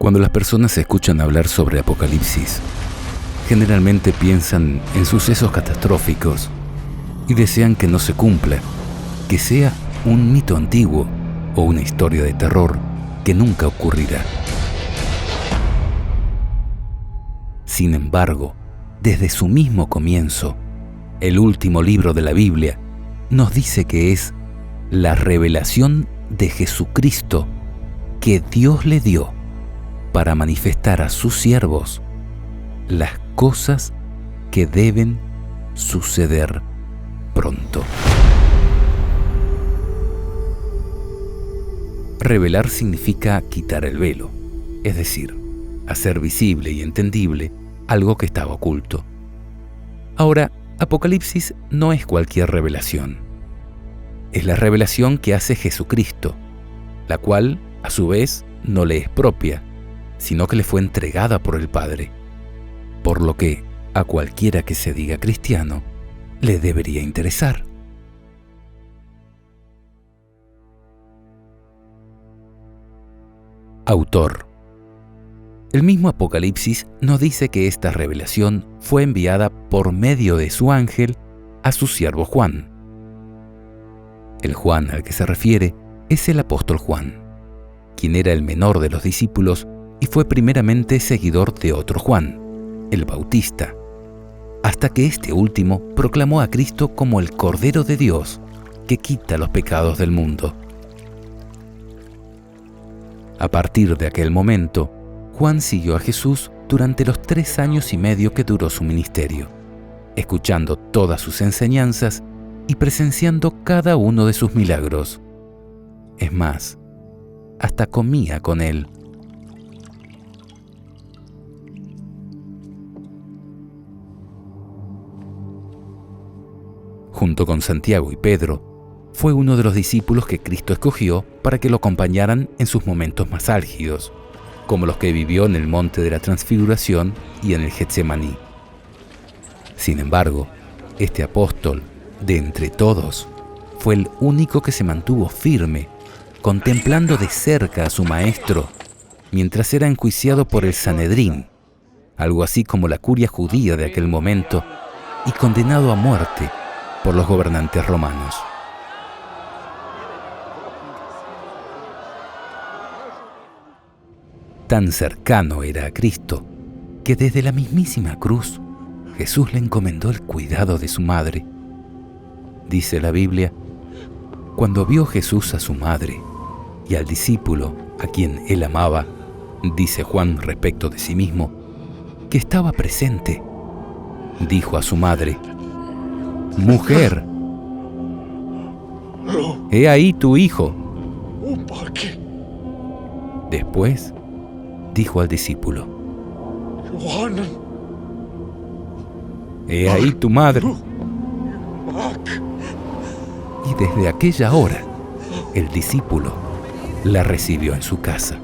Cuando las personas escuchan hablar sobre Apocalipsis, generalmente piensan en sucesos catastróficos y desean que no se cumpla, que sea un mito antiguo o una historia de terror que nunca ocurrirá. Sin embargo, desde su mismo comienzo, el último libro de la Biblia nos dice que es la revelación de Jesucristo que Dios le dio para manifestar a sus siervos las cosas que deben suceder pronto. Revelar significa quitar el velo, es decir, hacer visible y entendible algo que estaba oculto. Ahora, Apocalipsis no es cualquier revelación. Es la revelación que hace Jesucristo, la cual, a su vez, no le es propia, sino que le fue entregada por el Padre, por lo que a cualquiera que se diga cristiano le debería interesar. Autor. El mismo Apocalipsis nos dice que esta revelación fue enviada por medio de su ángel a su siervo Juan. El Juan al que se refiere es el apóstol Juan, quien era el menor de los discípulos y fue primeramente seguidor de otro Juan, el Bautista, hasta que este último proclamó a Cristo como el Cordero de Dios que quita los pecados del mundo. A partir de aquel momento, Juan siguió a Jesús durante los 3 años y medio que duró su ministerio, escuchando todas sus enseñanzas y presenciando cada uno de sus milagros. Es más, hasta comía con él. Junto con Santiago y Pedro, fue uno de los discípulos que Cristo escogió para que lo acompañaran en sus momentos más álgidos, como los que vivió en el Monte de la Transfiguración y en el Getsemaní. Sin embargo, este apóstol, de entre todos, fue el único que se mantuvo firme, contemplando de cerca a su maestro, mientras era enjuiciado por el Sanedrín, algo así como la curia judía de aquel momento, y condenado a muerte por los gobernantes romanos. Tan cercano era a Cristo que desde la mismísima cruz Jesús le encomendó el cuidado de su madre. Dice la Biblia: cuando vio Jesús a su madre y al discípulo a quien él amaba, dice Juan respecto de sí mismo, que estaba presente, dijo a su madre: «Mujer, he ahí tu hijo». Después dijo al discípulo: «He ahí tu madre». Y desde aquella hora, el discípulo la recibió en su casa.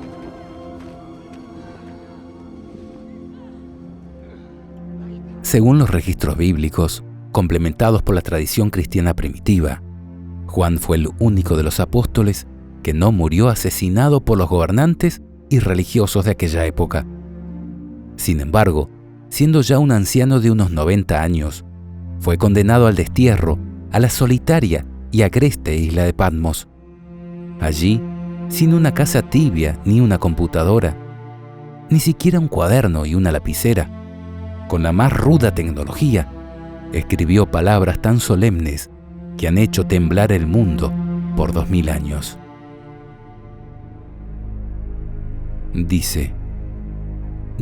Según los registros bíblicos, complementados por la tradición cristiana primitiva, Juan fue el único de los apóstoles que no murió asesinado por los gobernantes y religiosos de aquella época. Sin embargo, siendo ya un anciano de unos 90 años, fue condenado al destierro, a la solitaria y agreste isla de Patmos. Allí, sin una casa tibia ni una computadora, ni siquiera un cuaderno y una lapicera, con la más ruda tecnología, escribió palabras tan solemnes que han hecho temblar el mundo por 2000 años. Dice: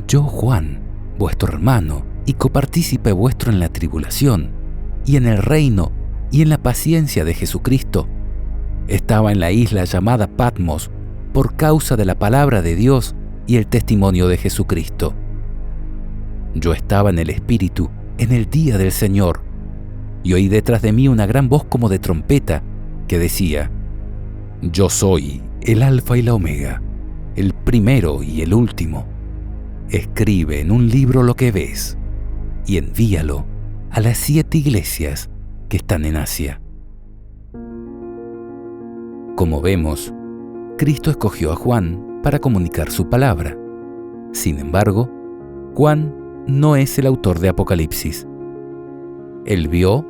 «Yo, Juan, vuestro hermano y copartícipe vuestro en la tribulación, y en el reino y en la paciencia de Jesucristo, estaba en la isla llamada Patmos por causa de la palabra de Dios y el testimonio de Jesucristo. Yo estaba en el Espíritu en el día del Señor, y oí detrás de mí una gran voz como de trompeta que decía: Yo soy el Alfa y la Omega, el primero y el último. Escribe en un libro lo que ves y envíalo a las 7 iglesias que están en Asia». Como vemos, Cristo escogió a Juan para comunicar su palabra, Sin embargo, Juan no es el autor de Apocalipsis. Él vio,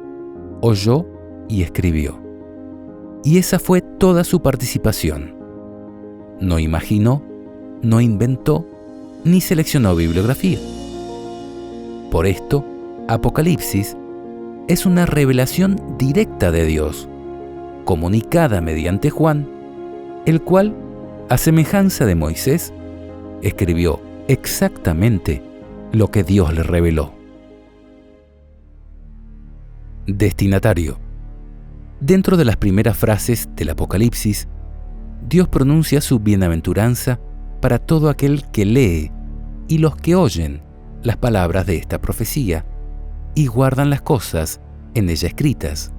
oyó y escribió. Y esa fue toda su participación. No imaginó, no inventó, ni seleccionó bibliografía. Por esto, Apocalipsis es una revelación directa de Dios, comunicada mediante Juan, el cual, a semejanza de Moisés, escribió exactamente lo que Dios le reveló. Destinatario. Dentro de las primeras frases del Apocalipsis, Dios pronuncia su bienaventuranza para todo aquel que lee y los que oyen las palabras de esta profecía y guardan las cosas en ella escritas.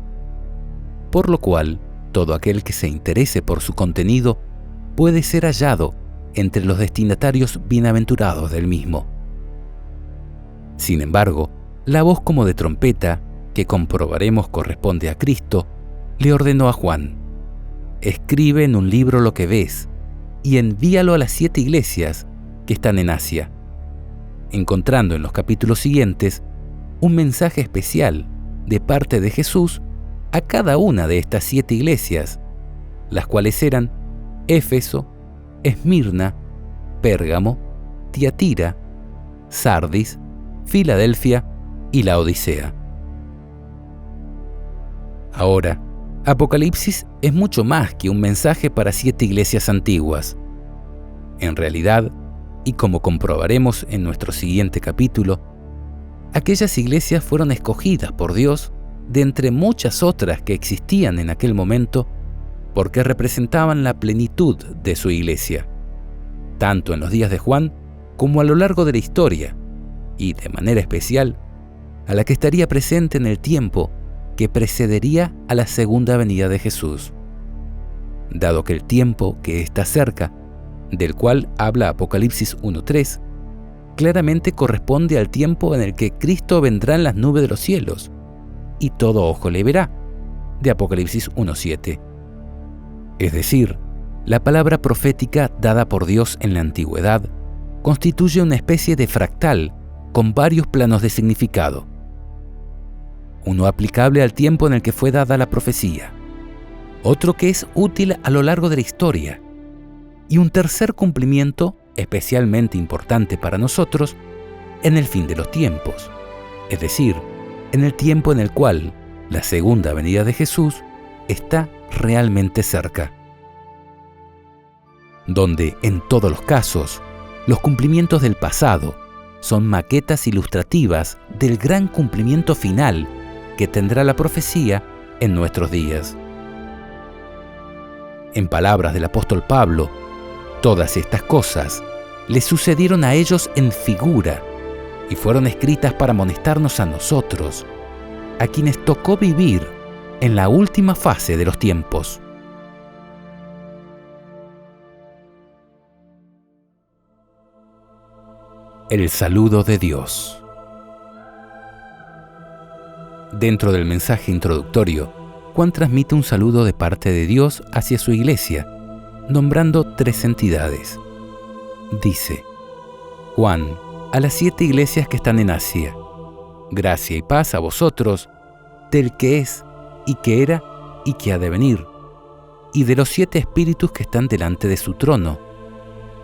Por lo cual, todo aquel que se interese por su contenido puede ser hallado entre los destinatarios bienaventurados del mismo. Sin embargo, la voz como de trompeta, que comprobaremos corresponde a Cristo, le ordenó a Juan: escribe en un libro lo que ves y envíalo a las 7 iglesias que están en Asia, encontrando en los capítulos siguientes un mensaje especial de parte de Jesús a cada una de estas 7 iglesias, las cuales eran Éfeso, Esmirna, Pérgamo, Tiatira, Sardis, Filadelfia y Laodicea. Ahora, Apocalipsis es mucho más que un mensaje para 7 iglesias antiguas. En realidad, y como comprobaremos en nuestro siguiente capítulo, aquellas iglesias fueron escogidas por Dios de entre muchas otras que existían en aquel momento porque representaban la plenitud de su iglesia, tanto en los días de Juan como a lo largo de la historia, y de manera especial a la que estaría presente en el tiempo que precedería a la segunda venida de Jesús, dado que el tiempo que está cerca, del cual habla Apocalipsis 1:3, claramente corresponde al tiempo en el que Cristo vendrá en las nubes de los cielos, y todo ojo le verá, de Apocalipsis 1:7. Es decir, la palabra profética dada por Dios en la antigüedad constituye una especie de fractal con varios planos de significado. Uno aplicable al tiempo en el que fue dada la profecía, otro que es útil a lo largo de la historia, y un tercer cumplimiento especialmente importante para nosotros en el fin de los tiempos, es decir, en el tiempo en el cual la segunda venida de Jesús está realmente cerca, donde en todos los casos los cumplimientos del pasado son maquetas ilustrativas del gran cumplimiento final que tendrá la profecía en nuestros días. En palabras del apóstol Pablo, todas estas cosas le sucedieron a ellos en figura y fueron escritas para amonestarnos a nosotros, a quienes tocó vivir en la última fase de los tiempos. El saludo de Dios. Dentro del mensaje introductorio, Juan transmite un saludo de parte de Dios hacia su iglesia, nombrando 3 entidades. Dice: Juan, a las 7 iglesias que están en Asia, gracia y paz a vosotros, del que es, y que era, y que ha de venir, y de los 7 espíritus que están delante de su trono,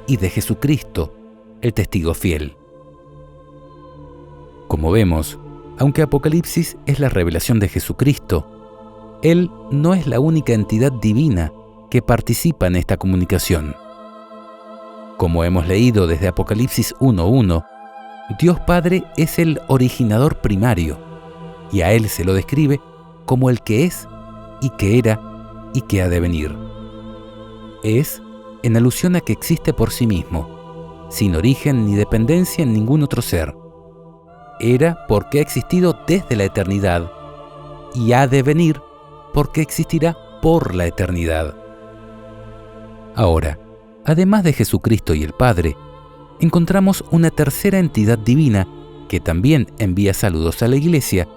y de Jesucristo, el testigo fiel. Como vemos, aunque Apocalipsis es la revelación de Jesucristo, Él no es la única entidad divina que participa en esta comunicación. Como hemos leído desde Apocalipsis 1:1, Dios Padre es el originador primario, y a Él se lo describe como el que es, y que era, y que ha de venir. Es en alusión a que existe por sí mismo, sin origen ni dependencia en ningún otro ser. Era porque ha existido desde la eternidad, y ha de venir porque existirá por la eternidad. Ahora, además de Jesucristo y el Padre, encontramos una tercera entidad divina que también envía saludos a la Iglesia,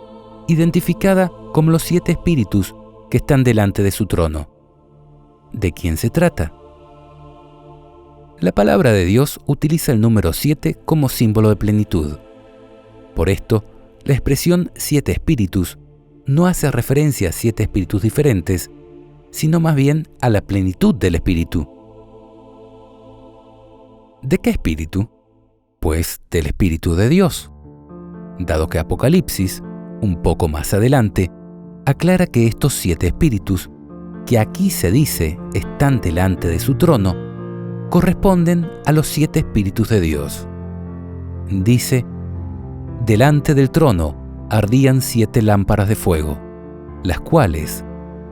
identificada como los 7 espíritus que están delante de su trono. ¿De quién se trata? La palabra de Dios utiliza el número 7 como símbolo de plenitud. Por esto, la expresión 7 espíritus no hace referencia a 7 espíritus diferentes, sino más bien a la plenitud del espíritu. ¿De qué espíritu? Pues del Espíritu de Dios, dado que Apocalipsis, un poco más adelante, aclara que estos 7 espíritus, que aquí se dice están delante de su trono, corresponden a los 7 espíritus de Dios. Dice: delante del trono ardían 7 lámparas de fuego, las cuales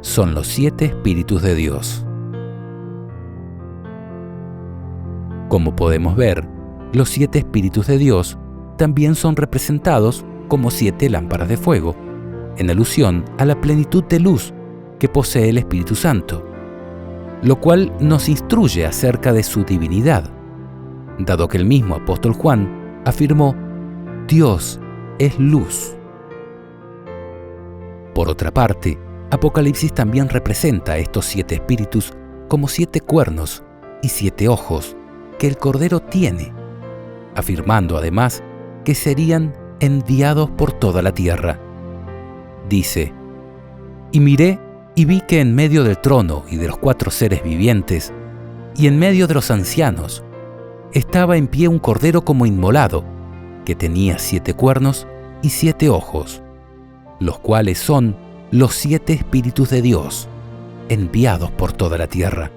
son los 7 espíritus de Dios. Como podemos ver, los 7 espíritus de Dios también son representados como 7 lámparas de fuego, en alusión a la plenitud de luz que posee el Espíritu Santo, lo cual nos instruye acerca de su divinidad, dado que el mismo apóstol Juan afirmó: Dios es luz. Por otra parte, Apocalipsis también representa a estos 7 espíritus como 7 cuernos y 7 ojos que el Cordero tiene, afirmando además que serían enviados por toda la tierra. Dice: y miré y vi que en medio del trono y de los 4 seres vivientes, y en medio de los ancianos, estaba en pie un cordero como inmolado, que tenía 7 cuernos y 7 ojos, los cuales son los 7 espíritus de Dios, enviados por toda la tierra.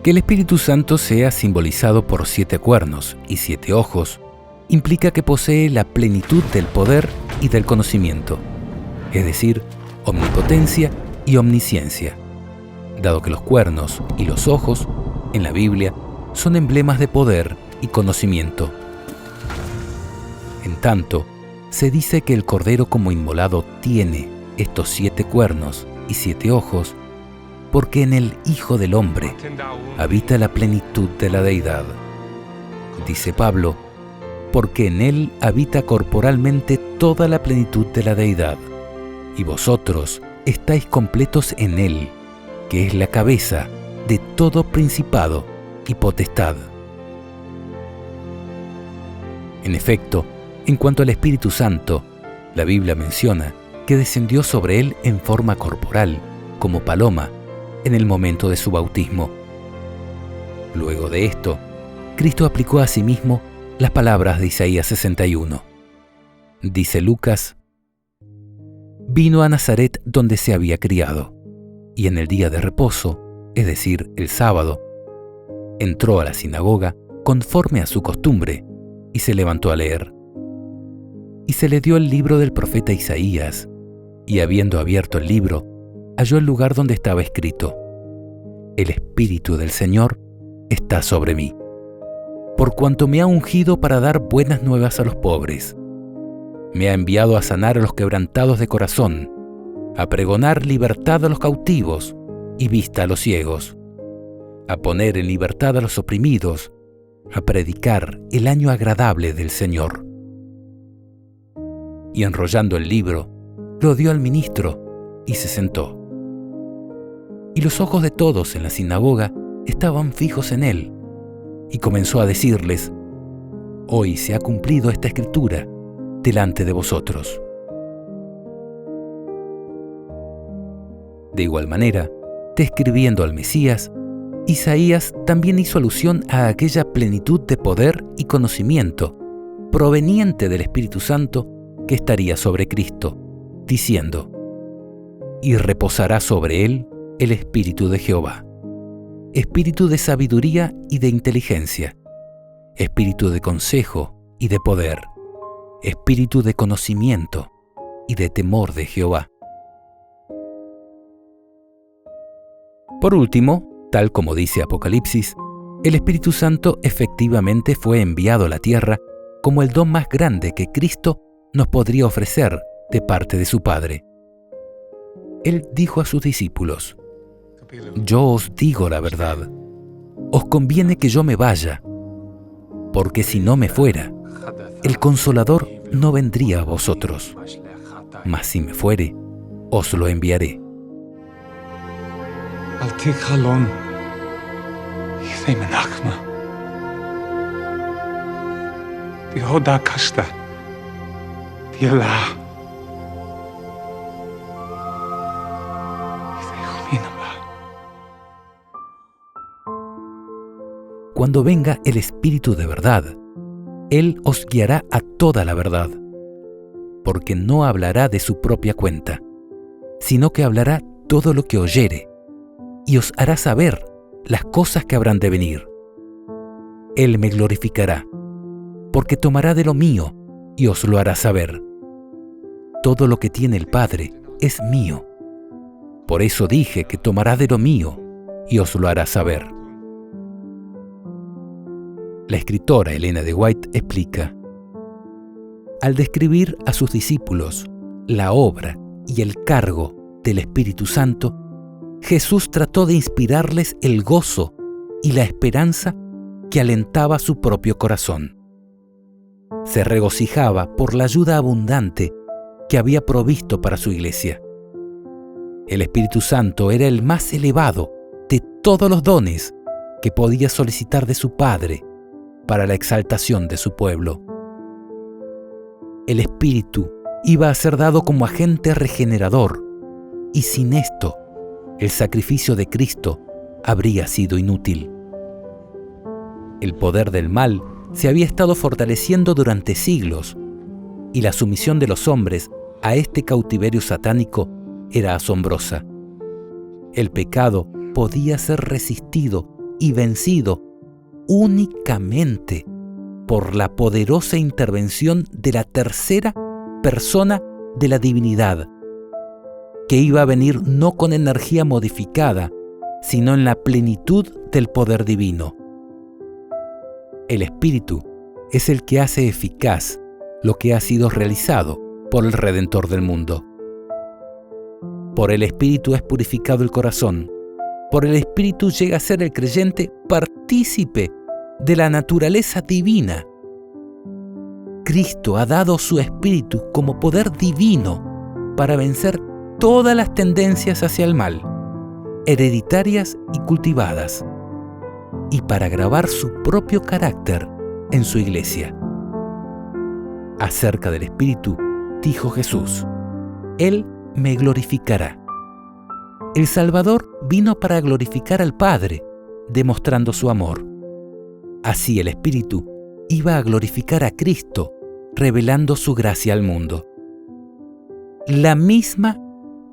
Que el Espíritu Santo sea simbolizado por 7 cuernos y 7 ojos implica que posee la plenitud del poder y del conocimiento, es decir, omnipotencia y omnisciencia, dado que los cuernos y los ojos, en la Biblia, son emblemas de poder y conocimiento. En tanto, se dice que el Cordero como inmolado tiene estos 7 cuernos y 7 ojos, porque en el Hijo del Hombre habita la plenitud de la deidad. Dice Pablo: porque en él habita corporalmente toda la plenitud de la deidad, y vosotros estáis completos en él, que es la cabeza de todo principado y potestad. En efecto, en cuanto al Espíritu Santo, la Biblia menciona que descendió sobre él en forma corporal, como paloma, en el momento de su bautismo. Luego de esto, Cristo aplicó a sí mismo las palabras de Isaías 61. Dice Lucas: vino a Nazaret donde se había criado, y en el día de reposo, es decir, el sábado, entró a la sinagoga conforme a su costumbre y se levantó a leer. Y se le dio el libro del profeta Isaías, y habiendo abierto el libro, halló el lugar donde estaba escrito: el Espíritu del Señor está sobre mí, por cuanto me ha ungido para dar buenas nuevas a los pobres. Me ha enviado a sanar a los quebrantados de corazón, a pregonar libertad a los cautivos y vista a los ciegos, a poner en libertad a los oprimidos, a predicar el año agradable del Señor. Y enrollando el libro, lo dio al ministro y se sentó. Y los ojos de todos en la sinagoga estaban fijos en él, y comenzó a decirles: hoy se ha cumplido esta escritura delante de vosotros. De igual manera, describiendo al Mesías, Isaías también hizo alusión a aquella plenitud de poder y conocimiento proveniente del Espíritu Santo que estaría sobre Cristo, diciendo: y reposará sobre él el Espíritu de Jehová, Espíritu de sabiduría y de inteligencia, Espíritu de consejo y de poder, Espíritu de conocimiento y de temor de Jehová. Por último, tal como dice Apocalipsis, el Espíritu Santo efectivamente fue enviado a la tierra como el don más grande que Cristo nos podría ofrecer de parte de su Padre. Él dijo a sus discípulos: yo os digo la verdad, os conviene que yo me vaya, porque si no me fuera, el Consolador no vendría a vosotros, mas si me fuere, os lo enviaré. Ithei menachma. Di hoda kashta. Di la. Ithei huminaba. Cuando venga el Espíritu de verdad, Él os guiará a toda la verdad, porque no hablará de su propia cuenta, sino que hablará todo lo que oyere, y os hará saber las cosas que habrán de venir. Él me glorificará, porque tomará de lo mío y os lo hará saber. Todo lo que tiene el Padre es mío. Por eso dije que tomará de lo mío y os lo hará saber. La escritora Elena de White explica: al describir a sus discípulos la obra y el cargo del Espíritu Santo, Jesús trató de inspirarles el gozo y la esperanza que alentaba su propio corazón. Se regocijaba por la ayuda abundante que había provisto para su iglesia. El Espíritu Santo era el más elevado de todos los dones que podía solicitar de su Padre para la exaltación de su pueblo. El Espíritu iba a ser dado como agente regenerador, y sin esto, el sacrificio de Cristo habría sido inútil. El poder del mal se había estado fortaleciendo durante siglos, y la sumisión de los hombres a este cautiverio satánico era asombrosa. El pecado podía ser resistido y vencido únicamente por la poderosa intervención de la tercera persona de la divinidad, que iba a venir no con energía modificada, sino en la plenitud del poder divino. El Espíritu es el que hace eficaz lo que ha sido realizado por el Redentor del mundo. Por el Espíritu es purificado el corazón. Por el Espíritu llega a ser el creyente partícipe de la naturaleza divina. Cristo ha dado su Espíritu como poder divino para vencer todas las tendencias hacia el mal, hereditarias y cultivadas, y para grabar su propio carácter en su iglesia. Acerca del Espíritu, dijo Jesús: Él me glorificará. El Salvador vino para glorificar al Padre, demostrando su amor. Así el Espíritu iba a glorificar a Cristo, revelando su gracia al mundo. La misma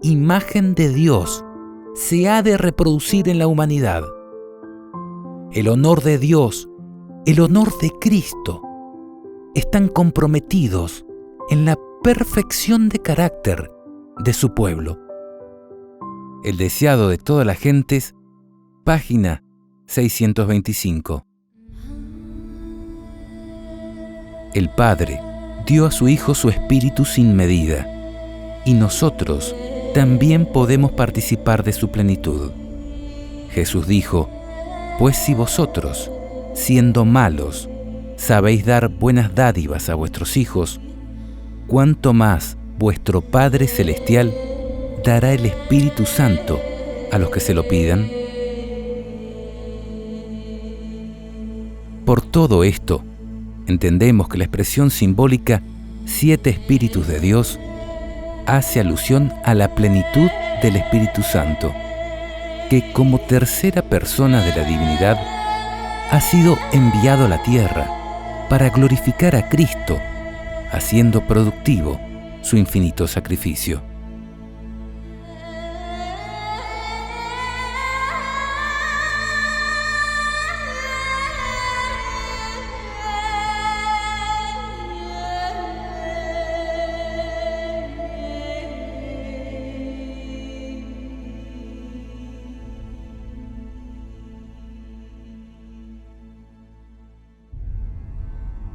imagen de Dios se ha de reproducir en la humanidad. El honor de Dios, el honor de Cristo, están comprometidos en la perfección de carácter de su pueblo. El deseado de todas las gentes, página 625. El Padre dio a su Hijo su Espíritu sin medida, y nosotros también podemos participar de su plenitud. Jesús dijo: pues si vosotros, siendo malos, sabéis dar buenas dádivas a vuestros hijos, cuánto más vuestro Padre Celestial dará el Espíritu Santo a los que se lo pidan. Por todo esto, entendemos que la expresión simbólica 7 Espíritus de Dios hace alusión a la plenitud del Espíritu Santo, que como tercera persona de la divinidad ha sido enviado a la tierra para glorificar a Cristo, haciendo productivo su infinito sacrificio.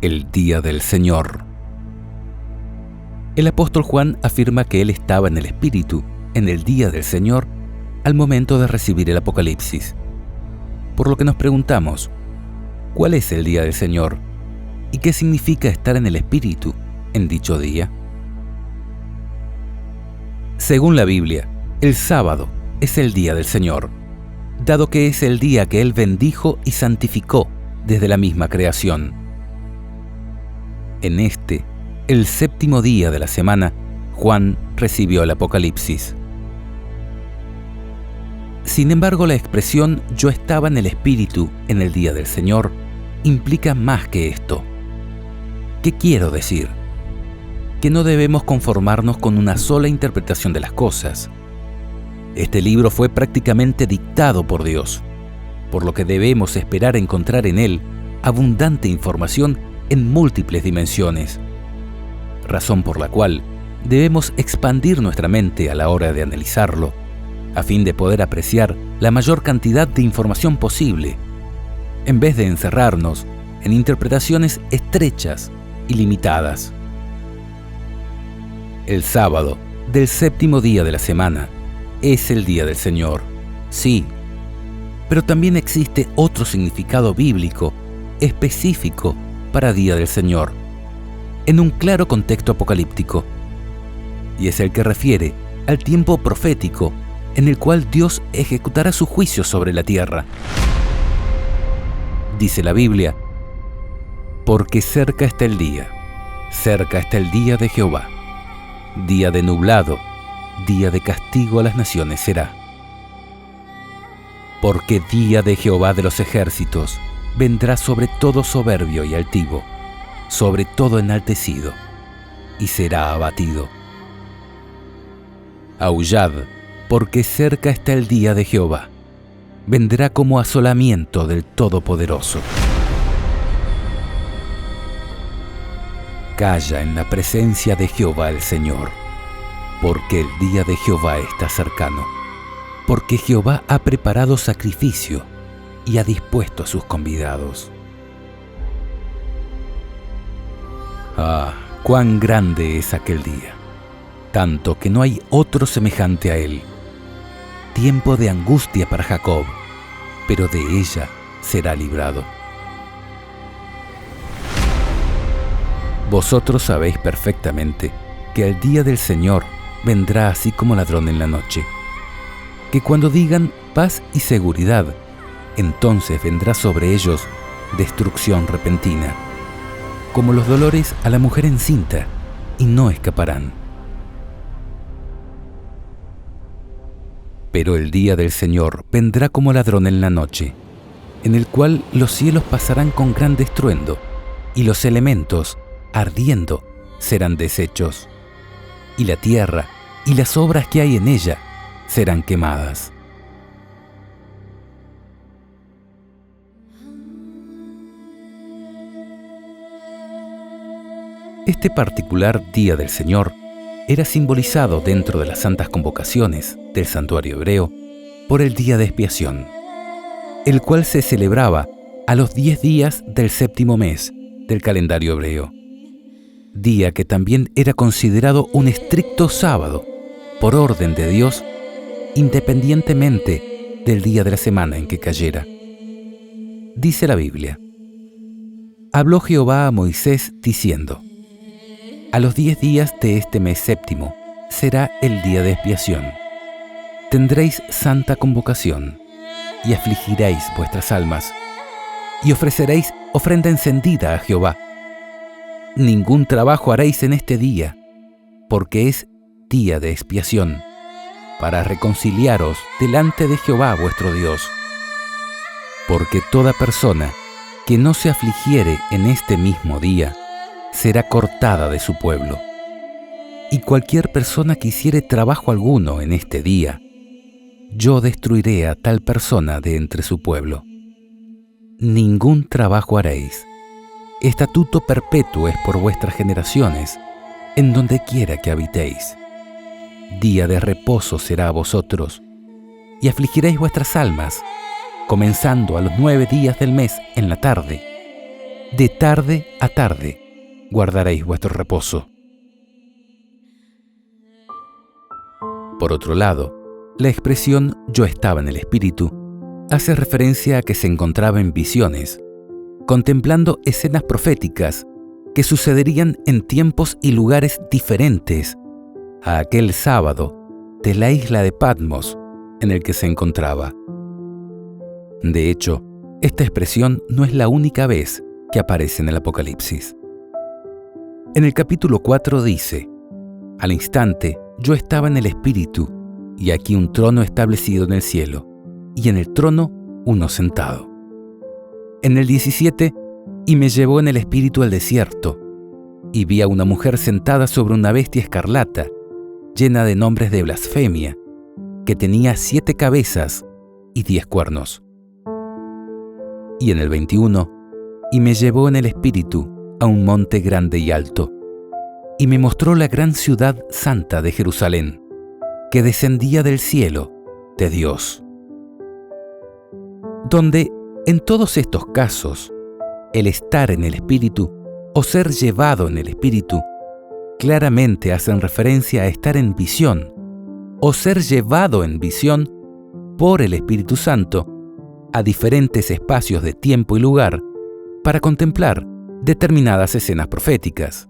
El día del Señor. El apóstol Juan afirma que él estaba en el Espíritu en el día del Señor al momento de recibir el Apocalipsis. Por lo que nos preguntamos, ¿cuál es el día del Señor? ¿Y qué significa estar en el Espíritu en dicho día? Según la Biblia, el sábado es el día del Señor. dado que es el día que Él bendijo y santificó desde la misma creación. En este, el séptimo día de la semana, Juan recibió el Apocalipsis. Sin embargo, la expresión «yo estaba en el Espíritu en el día del Señor» implica más que esto. ¿Qué quiero decir? Que no debemos conformarnos con una sola interpretación de las cosas. Este libro fue prácticamente dictado por Dios, por lo que debemos esperar encontrar en él abundante información en múltiples dimensiones, razón por la cual debemos expandir nuestra mente a la hora de analizarlo, a fin de poder apreciar la mayor cantidad de información posible, en vez de encerrarnos en interpretaciones estrechas y limitadas. El sábado del séptimo día de la semana es el día del Señor, sí, pero también existe otro significado bíblico específico para Día del Señor, en un claro contexto apocalíptico, y es el que refiere al tiempo profético en el cual Dios ejecutará su juicio sobre la tierra. Dice la Biblia, porque cerca está el día de Jehová, día de nublado, día de castigo a las naciones será. Porque día de Jehová de los ejércitos vendrá sobre todo soberbio y altivo, sobre todo enaltecido, y será abatido. Aullad, porque cerca está el día de Jehová, vendrá como asolamiento del Todopoderoso. Calla en la presencia de Jehová el Señor, porque el día de Jehová está cercano, porque Jehová ha preparado sacrificio y ha dispuesto a sus convidados. Ah, cuán grande es aquel día, tanto que no hay otro semejante a él. Tiempo de angustia para Jacob, pero de ella será librado. Vosotros sabéis perfectamente que el día del Señor vendrá así como ladrón en la noche, que cuando digan paz y seguridad, entonces vendrá sobre ellos destrucción repentina, como los dolores a la mujer encinta, y no escaparán. Pero el día del Señor vendrá como ladrón en la noche, en el cual los cielos pasarán con gran estruendo, y los elementos, ardiendo, serán deshechos, y la tierra y las obras que hay en ella serán quemadas. Este particular día del Señor era simbolizado dentro de las santas convocaciones del santuario hebreo por el día de expiación, el cual se celebraba a los 10 días del séptimo mes del calendario hebreo, día que también era considerado un estricto sábado por orden de Dios, independientemente del día de la semana en que cayera. Dice la Biblia, habló Jehová a Moisés diciendo, a los 10 días de este mes séptimo será el día de expiación. Tendréis santa convocación, y afligiréis vuestras almas, y ofreceréis ofrenda encendida a Jehová. Ningún trabajo haréis en este día, porque es día de expiación, para reconciliaros delante de Jehová vuestro Dios. Porque toda persona que no se afligiere en este mismo día, será cortada de su pueblo. Y cualquier persona que hiciere trabajo alguno en este día, yo destruiré a tal persona de entre su pueblo. Ningún trabajo haréis. Estatuto perpetuo es por vuestras generaciones, en donde quiera que habitéis. Día de reposo será a vosotros, y afligiréis vuestras almas, comenzando a los 9 días del mes en la tarde. De tarde a tarde guardaréis vuestro reposo. Por otro lado, la expresión «yo estaba en el Espíritu» hace referencia a que se encontraba en visiones, contemplando escenas proféticas que sucederían en tiempos y lugares diferentes a aquel sábado de la isla de Patmos en el que se encontraba. De hecho, esta expresión no es la única vez que aparece en el Apocalipsis. En el capítulo 4 dice: «Al instante yo estaba en el Espíritu, y aquí un trono establecido en el cielo, y en el trono uno sentado». En el 17: «Y me llevó en el Espíritu al desierto, y vi a una mujer sentada sobre una bestia escarlata, llena de nombres de blasfemia, que tenía 7 cabezas y 10 cuernos». Y en el 21: «Y me llevó en el Espíritu a un monte grande y alto, y me mostró la gran ciudad santa de Jerusalén, que descendía del cielo de Dios». Donde, en todos estos casos, el estar en el Espíritu o ser llevado en el Espíritu claramente hacen referencia a estar en visión o ser llevado en visión por el Espíritu Santo a diferentes espacios de tiempo y lugar para contemplar determinadas escenas proféticas.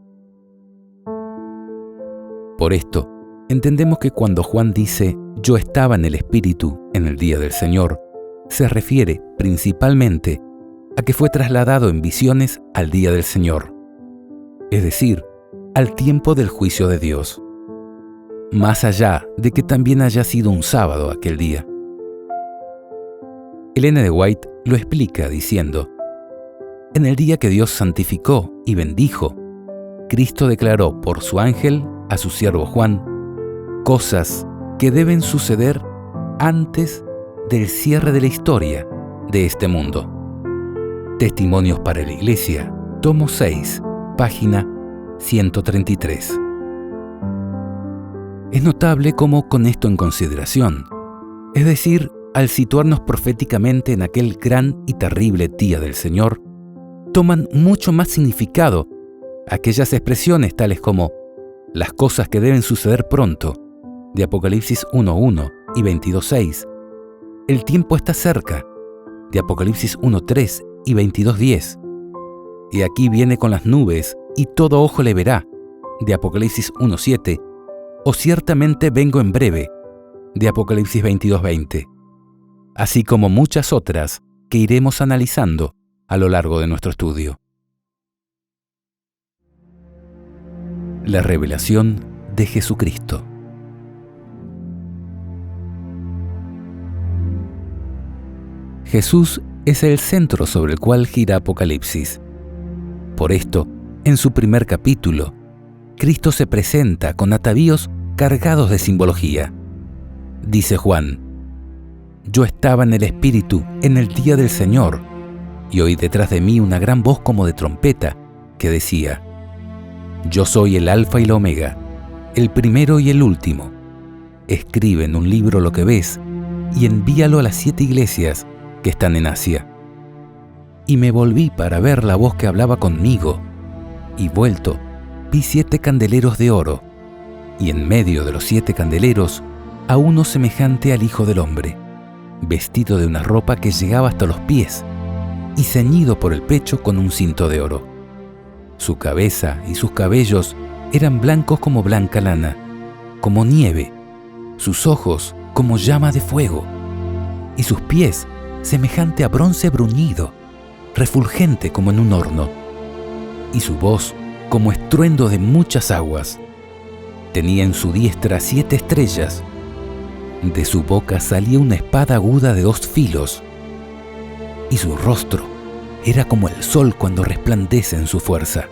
Por esto, entendemos que cuando Juan dice «yo estaba en el Espíritu en el día del Señor», se refiere principalmente a que fue trasladado en visiones al día del Señor, es decir, al tiempo del juicio de Dios, más allá de que también haya sido un sábado aquel día. Ellen de White lo explica diciendo: «En el día que Dios santificó y bendijo, Cristo declaró por su ángel a su siervo Juan cosas que deben suceder antes del cierre de la historia de este mundo». Testimonios para la Iglesia, tomo 6, página 133. Es notable cómo, con esto en consideración, es decir, al situarnos proféticamente en aquel gran y terrible día del Señor, toman mucho más significado aquellas expresiones tales como «las cosas que deben suceder pronto», de Apocalipsis 1:1 y 22:6, «el tiempo está cerca», de Apocalipsis 1:3 y 22:10, «y aquí viene con las nubes y todo ojo le verá», de Apocalipsis 1:7, o «ciertamente vengo en breve», de Apocalipsis 22:20, así como muchas otras que iremos analizando a lo largo de nuestro estudio. La revelación de Jesucristo. Jesús es el centro sobre el cual gira Apocalipsis. Por esto, en su primer capítulo, Cristo se presenta con atavíos cargados de simbología. Dice Juan: «Yo estaba en el Espíritu en el día del Señor, y oí detrás de mí una gran voz como de trompeta que decía: Yo soy el Alfa y la Omega, el primero y el último. Escribe en un libro lo que ves y envíalo a las 7 iglesias que están en Asia». Y me volví para ver la voz que hablaba conmigo, y vuelto, vi 7 candeleros de oro, y en medio de los 7 candeleros, a uno semejante al Hijo del Hombre, vestido de una ropa que llegaba hasta los pies, y ceñido por el pecho con un cinto de oro. Su cabeza y sus cabellos eran blancos como blanca lana, como nieve, sus ojos como llama de fuego, y sus pies semejante a bronce bruñido, refulgente como en un horno, y su voz como estruendo de muchas aguas. Tenía en su diestra 7 estrellas. De su boca salía una espada aguda de 2 filos, y su rostro era como el sol cuando resplandece en su fuerza.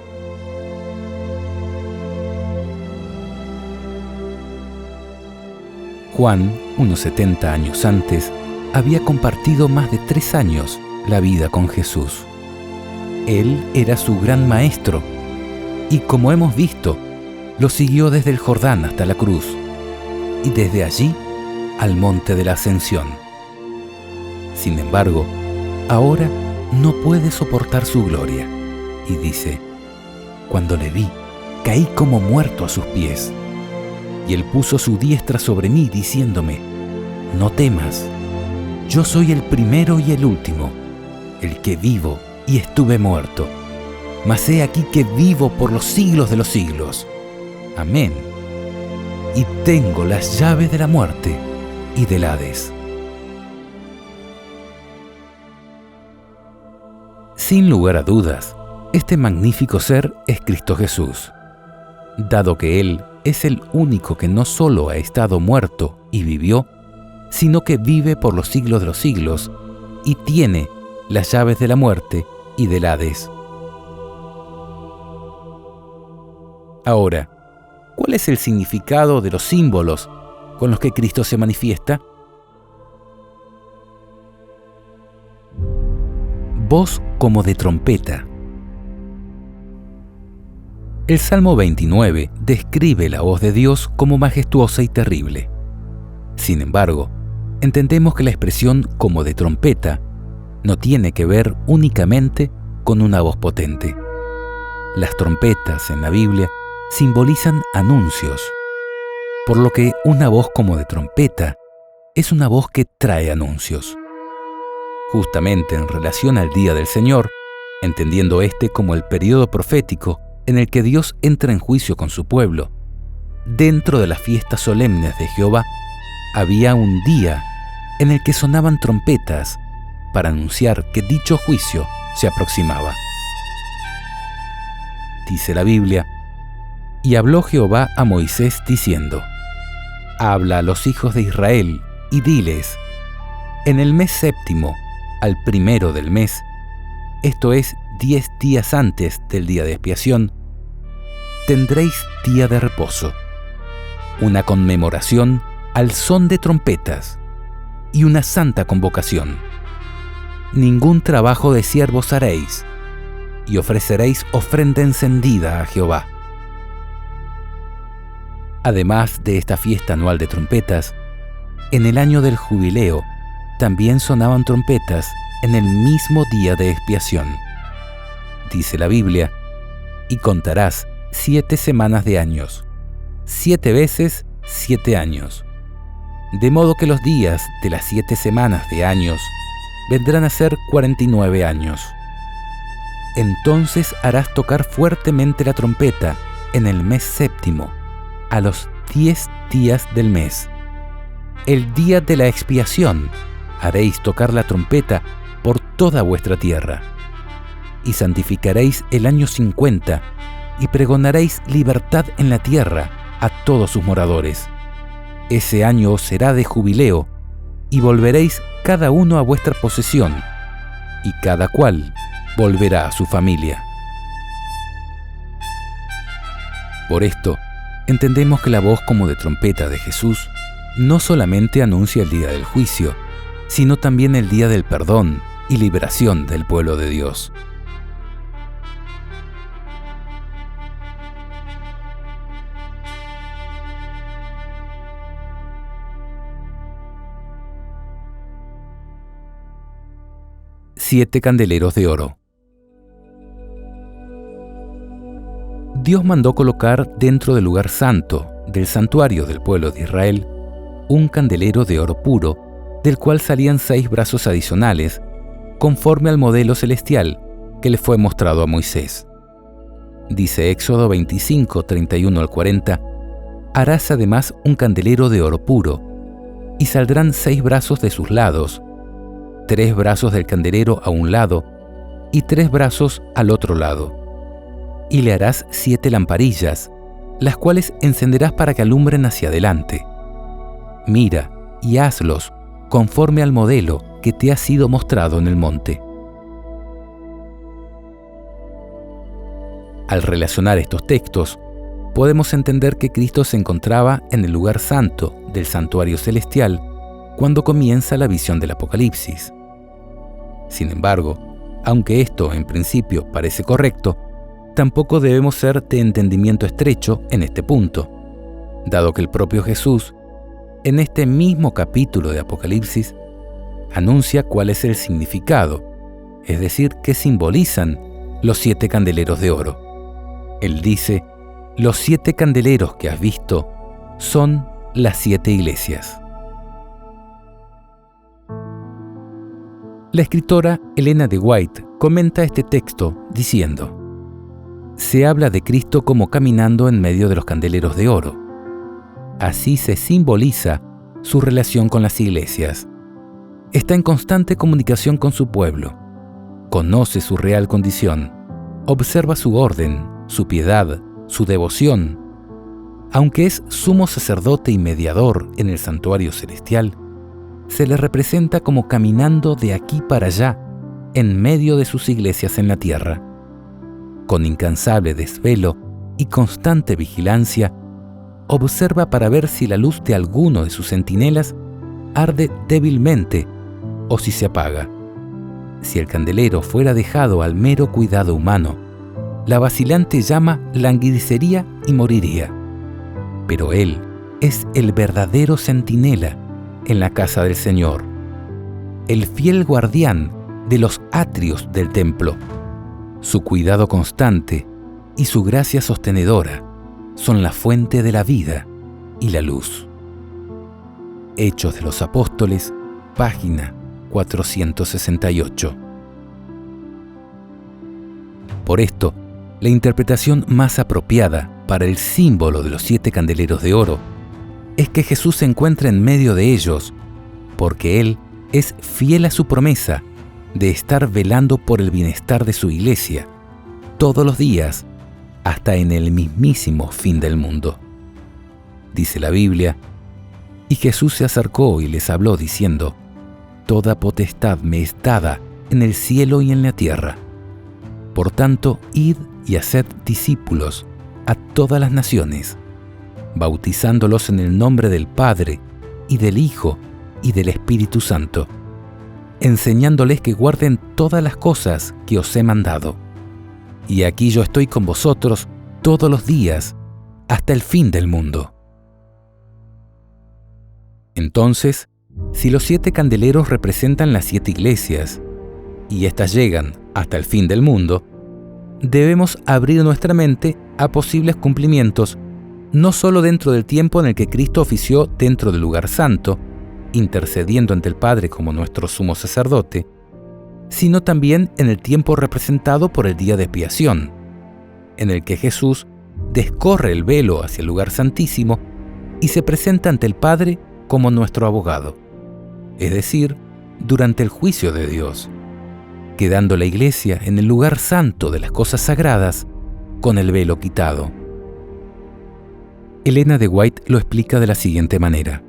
Juan, unos 70 años antes, había compartido más de 3 años la vida con Jesús. Él era su gran maestro, y como hemos visto, lo siguió desde el Jordán hasta la cruz, y desde allí al monte de la Ascensión. Sin embargo, ahora no puede soportar su gloria, y dice: «Cuando le vi, caí como muerto a sus pies. Y él puso su diestra sobre mí, diciéndome: No temas, yo soy el primero y el último, el que vivo y estuve muerto, mas he aquí que vivo por los siglos de los siglos. Amén. Y tengo las llaves de la muerte y del Hades». Sin lugar a dudas, este magnífico ser es Cristo Jesús, dado que Él es el único que no solo ha estado muerto y vivió, sino que vive por los siglos de los siglos y tiene las llaves de la muerte y del Hades. Ahora, ¿cuál es el significado de los símbolos con los que Cristo se manifiesta? Voz como de trompeta. El Salmo 29 describe la voz de Dios como majestuosa y terrible. Sin embargo, entendemos que la expresión como de trompeta no tiene que ver únicamente con una voz potente. Las trompetas en la Biblia simbolizan anuncios, por lo que una voz como de trompeta es una voz que trae anuncios. Justamente en relación al día del Señor, entendiendo este como el periodo profético en el que Dios entra en juicio con su pueblo, dentro de las fiestas solemnes de Jehová había un día en el que sonaban trompetas para anunciar que dicho juicio se aproximaba. Dice la Biblia: y habló Jehová a Moisés diciendo: habla a los hijos de Israel y diles: en el mes séptimo, al primero del mes, esto es 10 días antes del día de expiación, tendréis día de reposo, una conmemoración al son de trompetas y una santa convocación. Ningún trabajo de siervos haréis, y ofreceréis ofrenda encendida a Jehová. Además de esta fiesta anual de trompetas, en el año del jubileo también sonaban trompetas en el mismo día de expiación. Dice la Biblia: y contarás 7 semanas de años, 7 veces 7 años, de modo que los días de las 7 semanas de años vendrán a ser 49 años. Entonces harás tocar fuertemente la trompeta en el mes séptimo, a los 10 días del mes. El día de la expiación haréis tocar la trompeta por toda vuestra tierra. Y santificaréis el año 50, y pregonaréis libertad en la tierra a todos sus moradores. Ese año será de jubileo, y volveréis cada uno a vuestra posesión, y cada cual volverá a su familia. Por esto, entendemos que la voz como de trompeta de Jesús no solamente anuncia el día del juicio, sino también el día del perdón y liberación del pueblo de Dios. Siete candeleros de oro. Dios mandó colocar dentro del lugar santo del santuario del pueblo de Israel un candelero de oro puro, del cual salían 6 brazos adicionales, conforme al modelo celestial que le fue mostrado a Moisés. Dice Éxodo 25, 31 al 40, harás además un candelero de oro puro, y saldrán 6 brazos de sus lados, 3 brazos del candelero a un lado, y 3 brazos al otro lado. Y le harás 7 lamparillas, las cuales encenderás para que alumbren hacia adelante. Mira y hazlos conforme al modelo que te ha sido mostrado en el monte. Al relacionar estos textos, podemos entender que Cristo se encontraba en el lugar santo del santuario celestial cuando comienza la visión del Apocalipsis. Sin embargo, aunque esto en principio parece correcto, tampoco debemos ser de entendimiento estrecho en este punto, dado que el propio Jesús, en este mismo capítulo de Apocalipsis, anuncia cuál es el significado, es decir, qué simbolizan los 7 candeleros de oro. Él dice: los 7 candeleros que has visto son las 7 iglesias. La escritora Elena de White comenta este texto diciendo: se habla de Cristo como caminando en medio de los candeleros de oro. Así se simboliza su relación con las iglesias. Está en constante comunicación con su pueblo, conoce su real condición, observa su orden, su piedad, su devoción. Aunque es sumo sacerdote y mediador en el santuario celestial, se le representa como caminando de aquí para allá en medio de sus iglesias en la tierra. Con incansable desvelo y constante vigilancia, observa para ver si la luz de alguno de sus centinelas arde débilmente o si se apaga. Si el candelero fuera dejado al mero cuidado humano, la vacilante llama languidecería y moriría. Pero él es el verdadero centinela en la casa del Señor, el fiel guardián de los atrios del templo. Su cuidado constante y su gracia sostenedora son la fuente de la vida y la luz. Hechos de los Apóstoles, página 468. Por esto, la interpretación más apropiada para el símbolo de los 7 candeleros de oro es que Jesús se encuentra en medio de ellos, porque Él es fiel a su promesa de estar velando por el bienestar de su iglesia todos los días hasta en el mismísimo fin del mundo. Dice la Biblia: y Jesús se acercó y les habló diciendo: toda potestad me es dada en el cielo y en la tierra. Por tanto, id y haced discípulos a todas las naciones, bautizándolos en el nombre del Padre, y del Hijo, y del Espíritu Santo, enseñándoles que guarden todas las cosas que os he mandado. Y aquí yo estoy con vosotros todos los días, hasta el fin del mundo. Entonces, si los 7 candeleros representan las 7 iglesias, y éstas llegan hasta el fin del mundo, debemos abrir nuestra mente a posibles cumplimientos, no solo dentro del tiempo en el que Cristo ofició dentro del lugar santo, intercediendo ante el Padre como nuestro sumo sacerdote, sino también en el tiempo representado por el día de expiación, en el que Jesús descorre el velo hacia el lugar santísimo y se presenta ante el Padre como nuestro abogado, es decir, durante el juicio de Dios, quedando la iglesia en el lugar santo de las cosas sagradas con el velo quitado. Elena de White lo explica de la siguiente manera: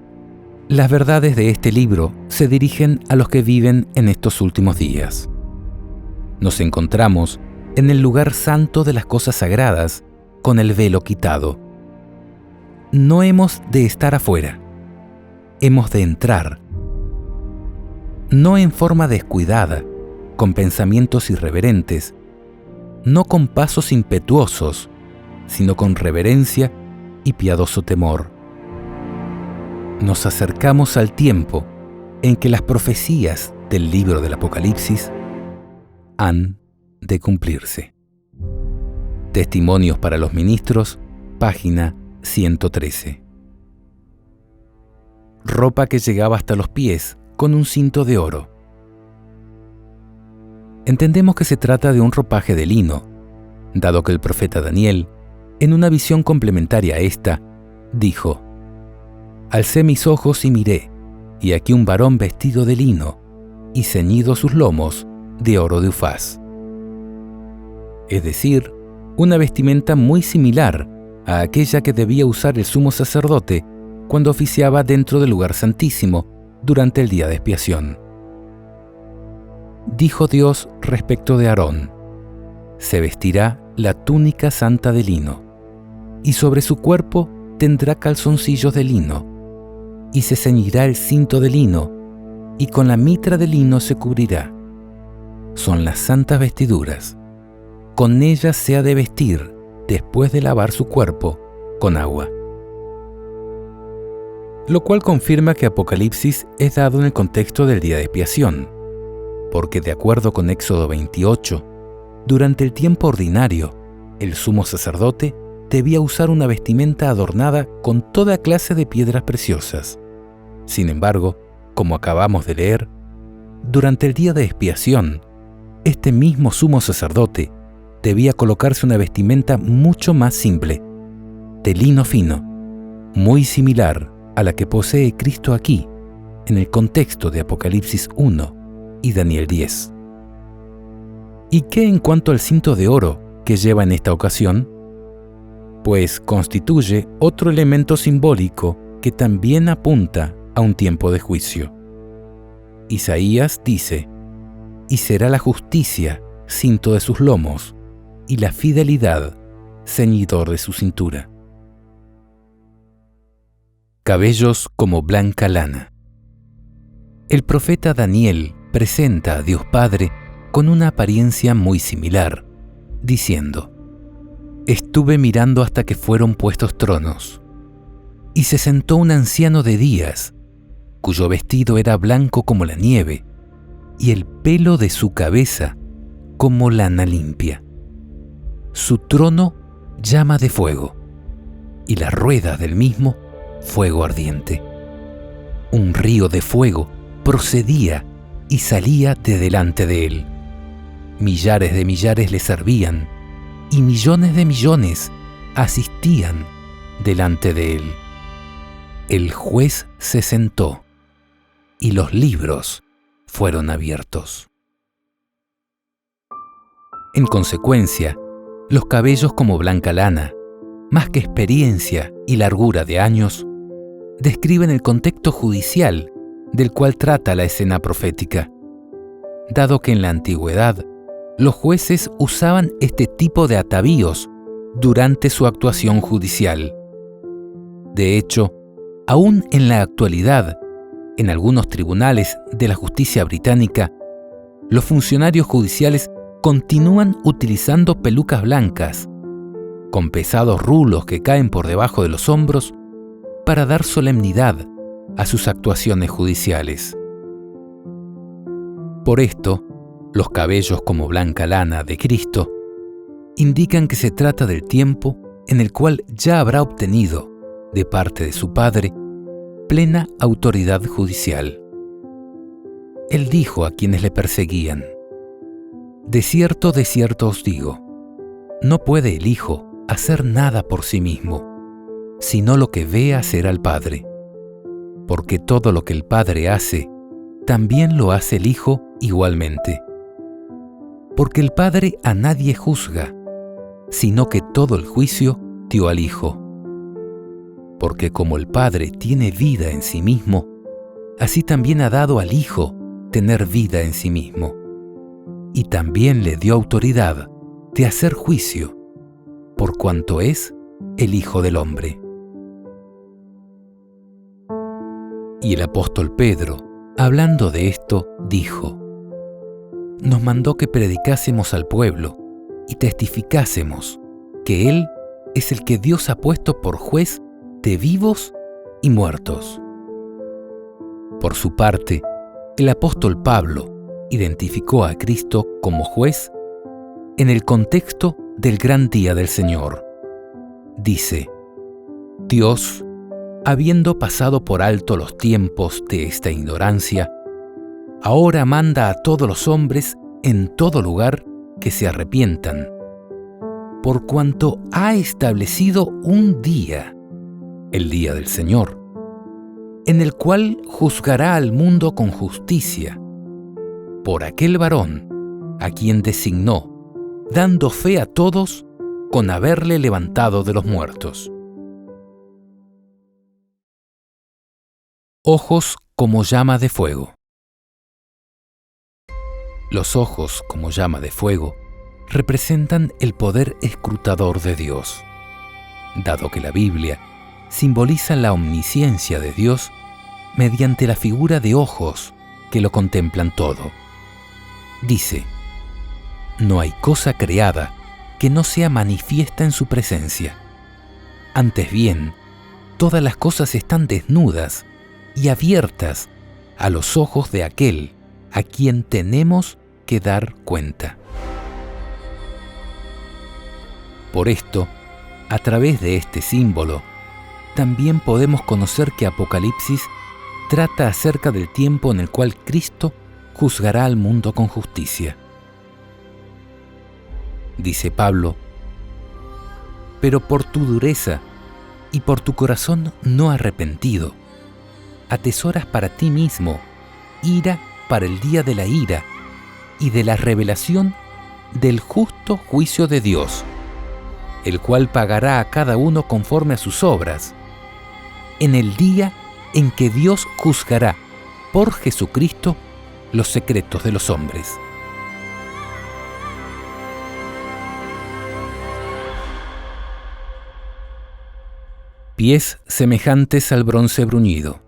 las verdades de este libro se dirigen a los que viven en estos últimos días. Nos encontramos en el lugar santo de las cosas sagradas con el velo quitado. No hemos de estar afuera, hemos de entrar, no en forma descuidada, con pensamientos irreverentes, no con pasos impetuosos, sino con reverencia y piadoso temor. Nos acercamos al tiempo en que las profecías del libro del Apocalipsis han de cumplirse. Testimonios para los ministros, página 113. Ropa que llegaba hasta los pies con un cinto de oro. Entendemos que se trata de un ropaje de lino, dado que el profeta Daniel, en una visión complementaria a esta, dijo: alcé mis ojos y miré, y aquí un varón vestido de lino, y ceñidos sus lomos de oro de Ufaz. Es decir, una vestimenta muy similar a aquella que debía usar el sumo sacerdote cuando oficiaba dentro del lugar santísimo durante el día de expiación. Dijo Dios respecto de Aarón: se vestirá la túnica santa de lino, y sobre su cuerpo tendrá calzoncillos de lino, y se ceñirá el cinto de lino, y con la mitra de lino se cubrirá. Son las santas vestiduras. Con ellas se ha de vestir después de lavar su cuerpo con agua. Lo cual confirma que Apocalipsis es dado en el contexto del día de expiación, porque de acuerdo con Éxodo 28, durante el tiempo ordinario, el sumo sacerdote debía usar una vestimenta adornada con toda clase de piedras preciosas. Sin embargo, como acabamos de leer, durante el día de expiación, este mismo sumo sacerdote debía colocarse una vestimenta mucho más simple, de lino fino, muy similar a la que posee Cristo aquí, en el contexto de Apocalipsis 1 y Daniel 10. ¿Y qué en cuanto al cinto de oro que lleva en esta ocasión? Pues constituye otro elemento simbólico que también apunta a un tiempo de juicio. Isaías dice: «Y será la justicia cinto de sus lomos, y la fidelidad ceñidor de su cintura». Cabellos como blanca lana. El profeta Daniel presenta a Dios Padre con una apariencia muy similar, diciendo: «Estuve mirando hasta que fueron puestos tronos, y se sentó un anciano de días, cuyo vestido era blanco como la nieve, y el pelo de su cabeza como lana limpia. Su trono llama de fuego, y las ruedas del mismo fuego ardiente. Un río de fuego procedía y salía de delante de él. Millares de millares le servían, y millones de millones asistían delante de él. El juez se sentó, y los libros fueron abiertos». En consecuencia, los cabellos como blanca lana, más que experiencia y largura de años, describen el contexto judicial del cual trata la escena profética, dado que en la antigüedad los jueces usaban este tipo de atavíos durante su actuación judicial. De hecho, aún en la actualidad, en algunos tribunales de la justicia británica, los funcionarios judiciales continúan utilizando pelucas blancas, con pesados rulos que caen por debajo de los hombros para dar solemnidad a sus actuaciones judiciales. Por esto, los cabellos como blanca lana de Cristo indican que se trata del tiempo en el cual ya habrá obtenido, de parte de su Padre, plena autoridad judicial. Él dijo a quienes le perseguían: «De cierto os digo, no puede el Hijo hacer nada por sí mismo, sino lo que ve hacer al Padre. Porque todo lo que el Padre hace, también lo hace el Hijo igualmente. Porque el Padre a nadie juzga, sino que todo el juicio dio al Hijo. Porque como el Padre tiene vida en sí mismo, así también ha dado al Hijo tener vida en sí mismo. Y también le dio autoridad de hacer juicio, por cuanto es el Hijo del Hombre». Y el apóstol Pedro, hablando de esto, dijo: «Nos mandó que predicásemos al pueblo y testificásemos que Él es el que Dios ha puesto por juez de vivos y muertos». Por su parte, el apóstol Pablo identificó a Cristo como juez en el contexto del gran día del Señor. Dice: «Dios, habiendo pasado por alto los tiempos de esta ignorancia, ahora manda a todos los hombres en todo lugar que se arrepientan, por cuanto ha establecido un día, el día del Señor, en el cual juzgará al mundo con justicia, por aquel varón a quien designó, dando fe a todos con haberle levantado de los muertos». Ojos como llama de fuego. Los ojos como llama de fuego representan el poder escrutador de Dios, dado que la Biblia simboliza la omnisciencia de Dios mediante la figura de ojos que lo contemplan todo. Dice: «No hay cosa creada que no sea manifiesta en su presencia. Antes bien, todas las cosas están desnudas y abiertas a los ojos de aquel a quien tenemos que dar cuenta». Por esto, a través de este símbolo, también podemos conocer que Apocalipsis trata acerca del tiempo en el cual Cristo juzgará al mundo con justicia. Dice Pablo: «Pero por tu dureza y por tu corazón no arrepentido, atesoras para ti mismo ira para el día de la ira y de la revelación del justo juicio de Dios, el cual pagará a cada uno conforme a sus obras, en el día en que Dios juzgará por Jesucristo los secretos de los hombres. Pies semejantes al bronce bruñido.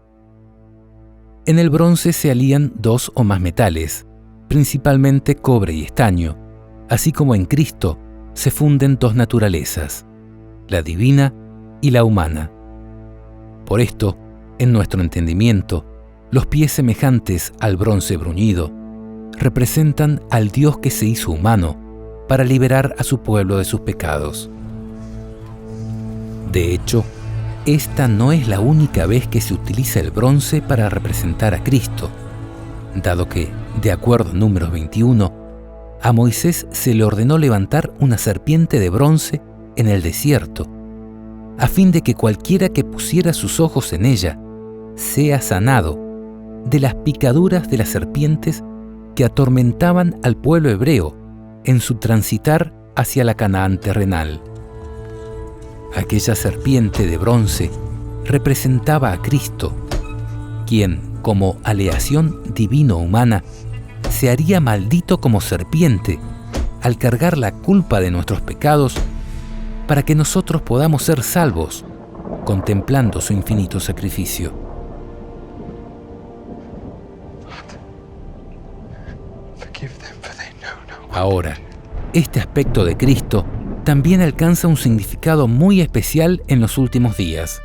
En el bronce se alían dos o más metales, principalmente cobre y estaño, así como en Cristo se funden dos naturalezas, la divina y la humana. Por esto, en nuestro entendimiento, los pies semejantes al bronce bruñido representan al Dios que se hizo humano para liberar a su pueblo de sus pecados. De hecho, esta no es la única vez que se utiliza el bronce para representar a Cristo, dado que, de acuerdo a Números 21, a Moisés se le ordenó levantar una serpiente de bronce en el desierto, a fin de que cualquiera que pusiera sus ojos en ella sea sanado de las picaduras de las serpientes que atormentaban al pueblo hebreo en su transitar hacia la Canaán terrenal. Aquella serpiente de bronce representaba a Cristo, quien, como aleación divino-humana, se haría maldito como serpiente al cargar la culpa de nuestros pecados para que nosotros podamos ser salvos, contemplando su infinito sacrificio. Ahora, este aspecto de Cristo también alcanza un significado muy especial en los últimos días,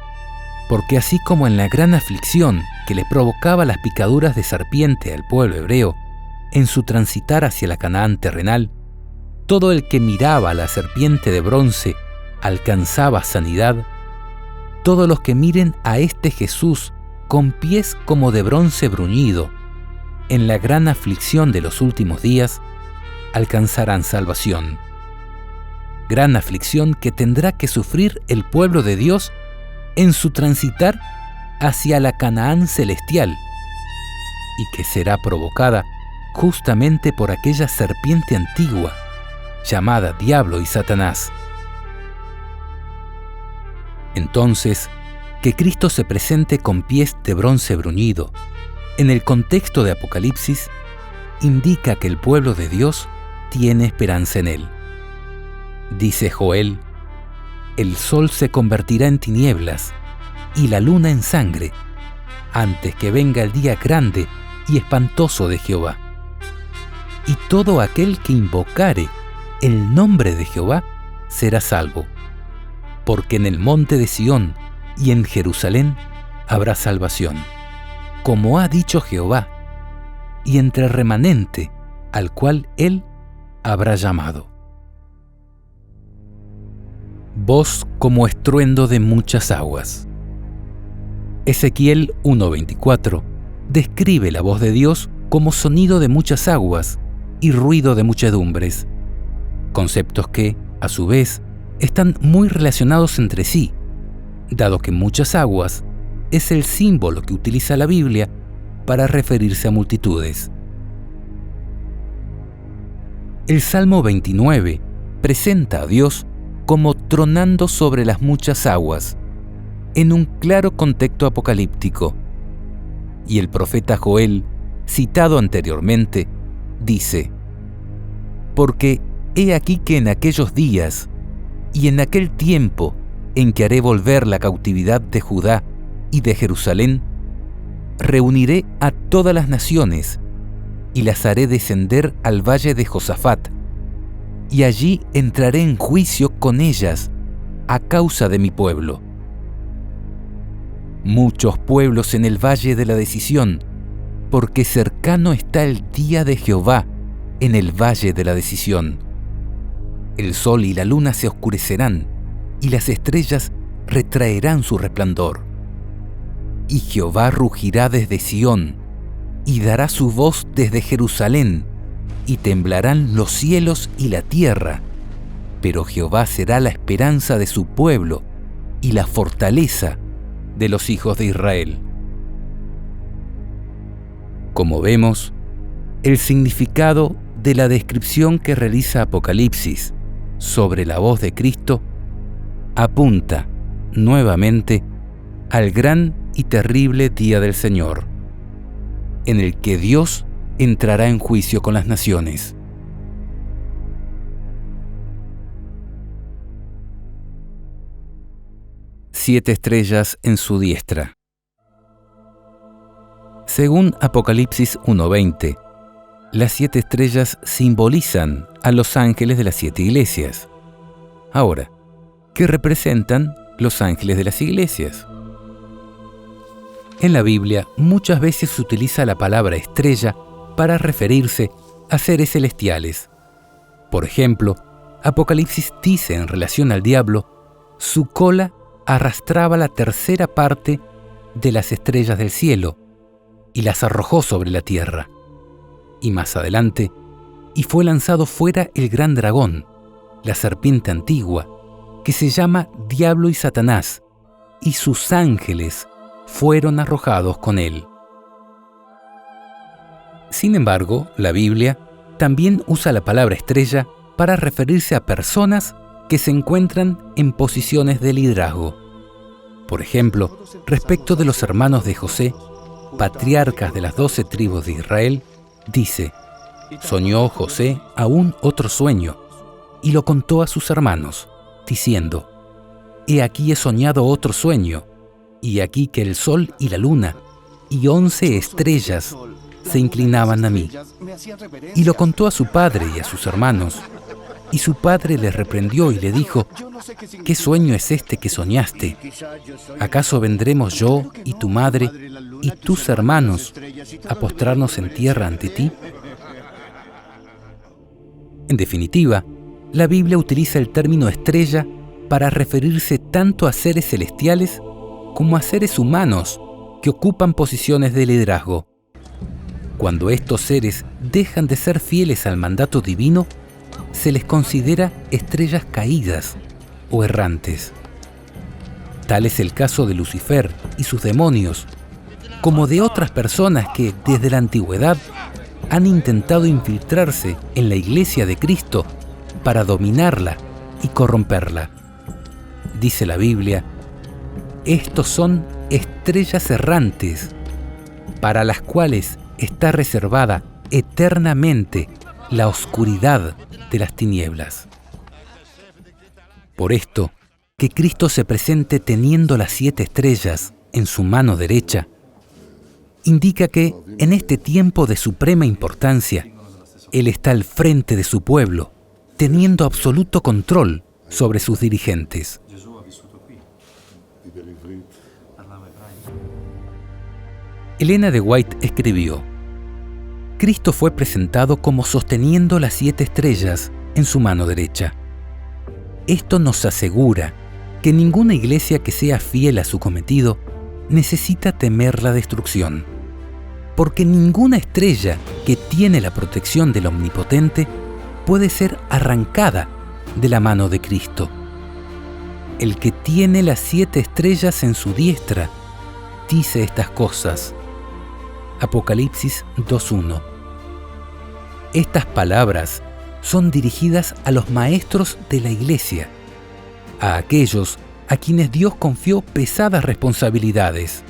porque así como en la gran aflicción que le provocaba las picaduras de serpiente al pueblo hebreo en su transitar hacia la Canaán terrenal, todo el que miraba a la serpiente de bronce alcanzaba sanidad. Todos los que miren a este Jesús con pies como de bronce bruñido en la gran aflicción de los últimos días alcanzarán salvación. Gran aflicción que tendrá que sufrir el pueblo de Dios en su transitar hacia la Canaán celestial, y que será provocada justamente por aquella serpiente antigua llamada Diablo y Satanás. Entonces, que Cristo se presente con pies de bronce bruñido en el contexto de Apocalipsis indica que el pueblo de Dios tiene esperanza en Él. Dice Joel: el sol se convertirá en tinieblas y la luna en sangre, antes que venga el día grande y espantoso de Jehová. Y todo aquel que invocare el nombre de Jehová será salvo, porque en el monte de Sión y en Jerusalén habrá salvación, como ha dicho Jehová, y entre el remanente al cual Él habrá llamado. Voz como estruendo de muchas aguas. Ezequiel 1:24 describe la voz de Dios como sonido de muchas aguas y ruido de muchedumbres, conceptos que, a su vez, están muy relacionados entre sí, dado que muchas aguas es el símbolo que utiliza la Biblia para referirse a multitudes. El Salmo 29 presenta a Dios como tronando sobre las muchas aguas, en un claro contexto apocalíptico. Y el profeta Joel, citado anteriormente, dice: porque he aquí que en aquellos días y en aquel tiempo en que haré volver la cautividad de Judá y de Jerusalén, reuniré a todas las naciones y las haré descender al valle de Josafat, y allí entraré en juicio con ellas a causa de mi pueblo. Muchos pueblos en el valle de la decisión, porque cercano está el día de Jehová en el valle de la decisión. El sol y la luna se oscurecerán, y las estrellas retraerán su resplandor. Y Jehová rugirá desde Sión, y dará su voz desde Jerusalén, y temblarán los cielos y la tierra, pero Jehová será la esperanza de su pueblo y la fortaleza de los hijos de Israel. Como vemos, el significado de la descripción que realiza Apocalipsis sobre la voz de Cristo apunta nuevamente al gran y terrible día del Señor, en el que Dios entrará en juicio con las naciones. Siete estrellas en su diestra. Según Apocalipsis 1:20, las 7 estrellas simbolizan a los ángeles de las 7 iglesias. Ahora, ¿qué representan los ángeles de las iglesias? En la Biblia muchas veces se utiliza la palabra estrella para referirse a seres celestiales. Por ejemplo, Apocalipsis dice en relación al diablo, su cola arrastraba la tercera parte de las estrellas del cielo y las arrojó sobre la tierra. Y más adelante, y fue lanzado fuera el gran dragón, la serpiente antigua, que se llama Diablo y Satanás, y sus ángeles fueron arrojados con él. Sin embargo, la Biblia también usa la palabra estrella para referirse a personas que se encuentran en posiciones de liderazgo. Por ejemplo, respecto de los hermanos de José, patriarcas de las 12 tribus de Israel, dice: soñó José aún otro sueño, y lo contó a sus hermanos, diciendo: he aquí he soñado otro sueño, y aquí que el sol y la luna, y 11 estrellas se inclinaban a mí. Y lo contó a su padre y a sus hermanos, y su padre le reprendió y le dijo: ¿qué sueño es este que soñaste? ¿Acaso vendremos yo y tu madre y tus hermanos a postrarnos en tierra ante ti? En definitiva, la Biblia utiliza el término estrella para referirse tanto a seres celestiales como a seres humanos que ocupan posiciones de liderazgo. Cuando estos seres dejan de ser fieles al mandato divino, se les considera estrellas caídas o errantes. Tal es el caso de Lucifer y sus demonios, como de otras personas que desde la antigüedad han intentado infiltrarse en la Iglesia de Cristo para dominarla y corromperla. Dice la Biblia: estos son estrellas errantes, para las cuales está reservada eternamente la oscuridad de las tinieblas. Por esto, que Cristo se presente teniendo las 7 estrellas en su mano derecha, indica que en este tiempo de suprema importancia, Él está al frente de su pueblo, teniendo absoluto control sobre sus dirigentes. Elena de White escribió: Cristo fue presentado como sosteniendo las 7 estrellas en su mano derecha. Esto nos asegura que ninguna iglesia que sea fiel a su cometido necesita temer la destrucción, porque ninguna estrella que tiene la protección del Omnipotente puede ser arrancada de la mano de Cristo. El que tiene las 7 estrellas en su diestra dice estas cosas. Apocalipsis 2:1. Estas palabras son dirigidas a los maestros de la Iglesia, a aquellos a quienes Dios confió pesadas responsabilidades.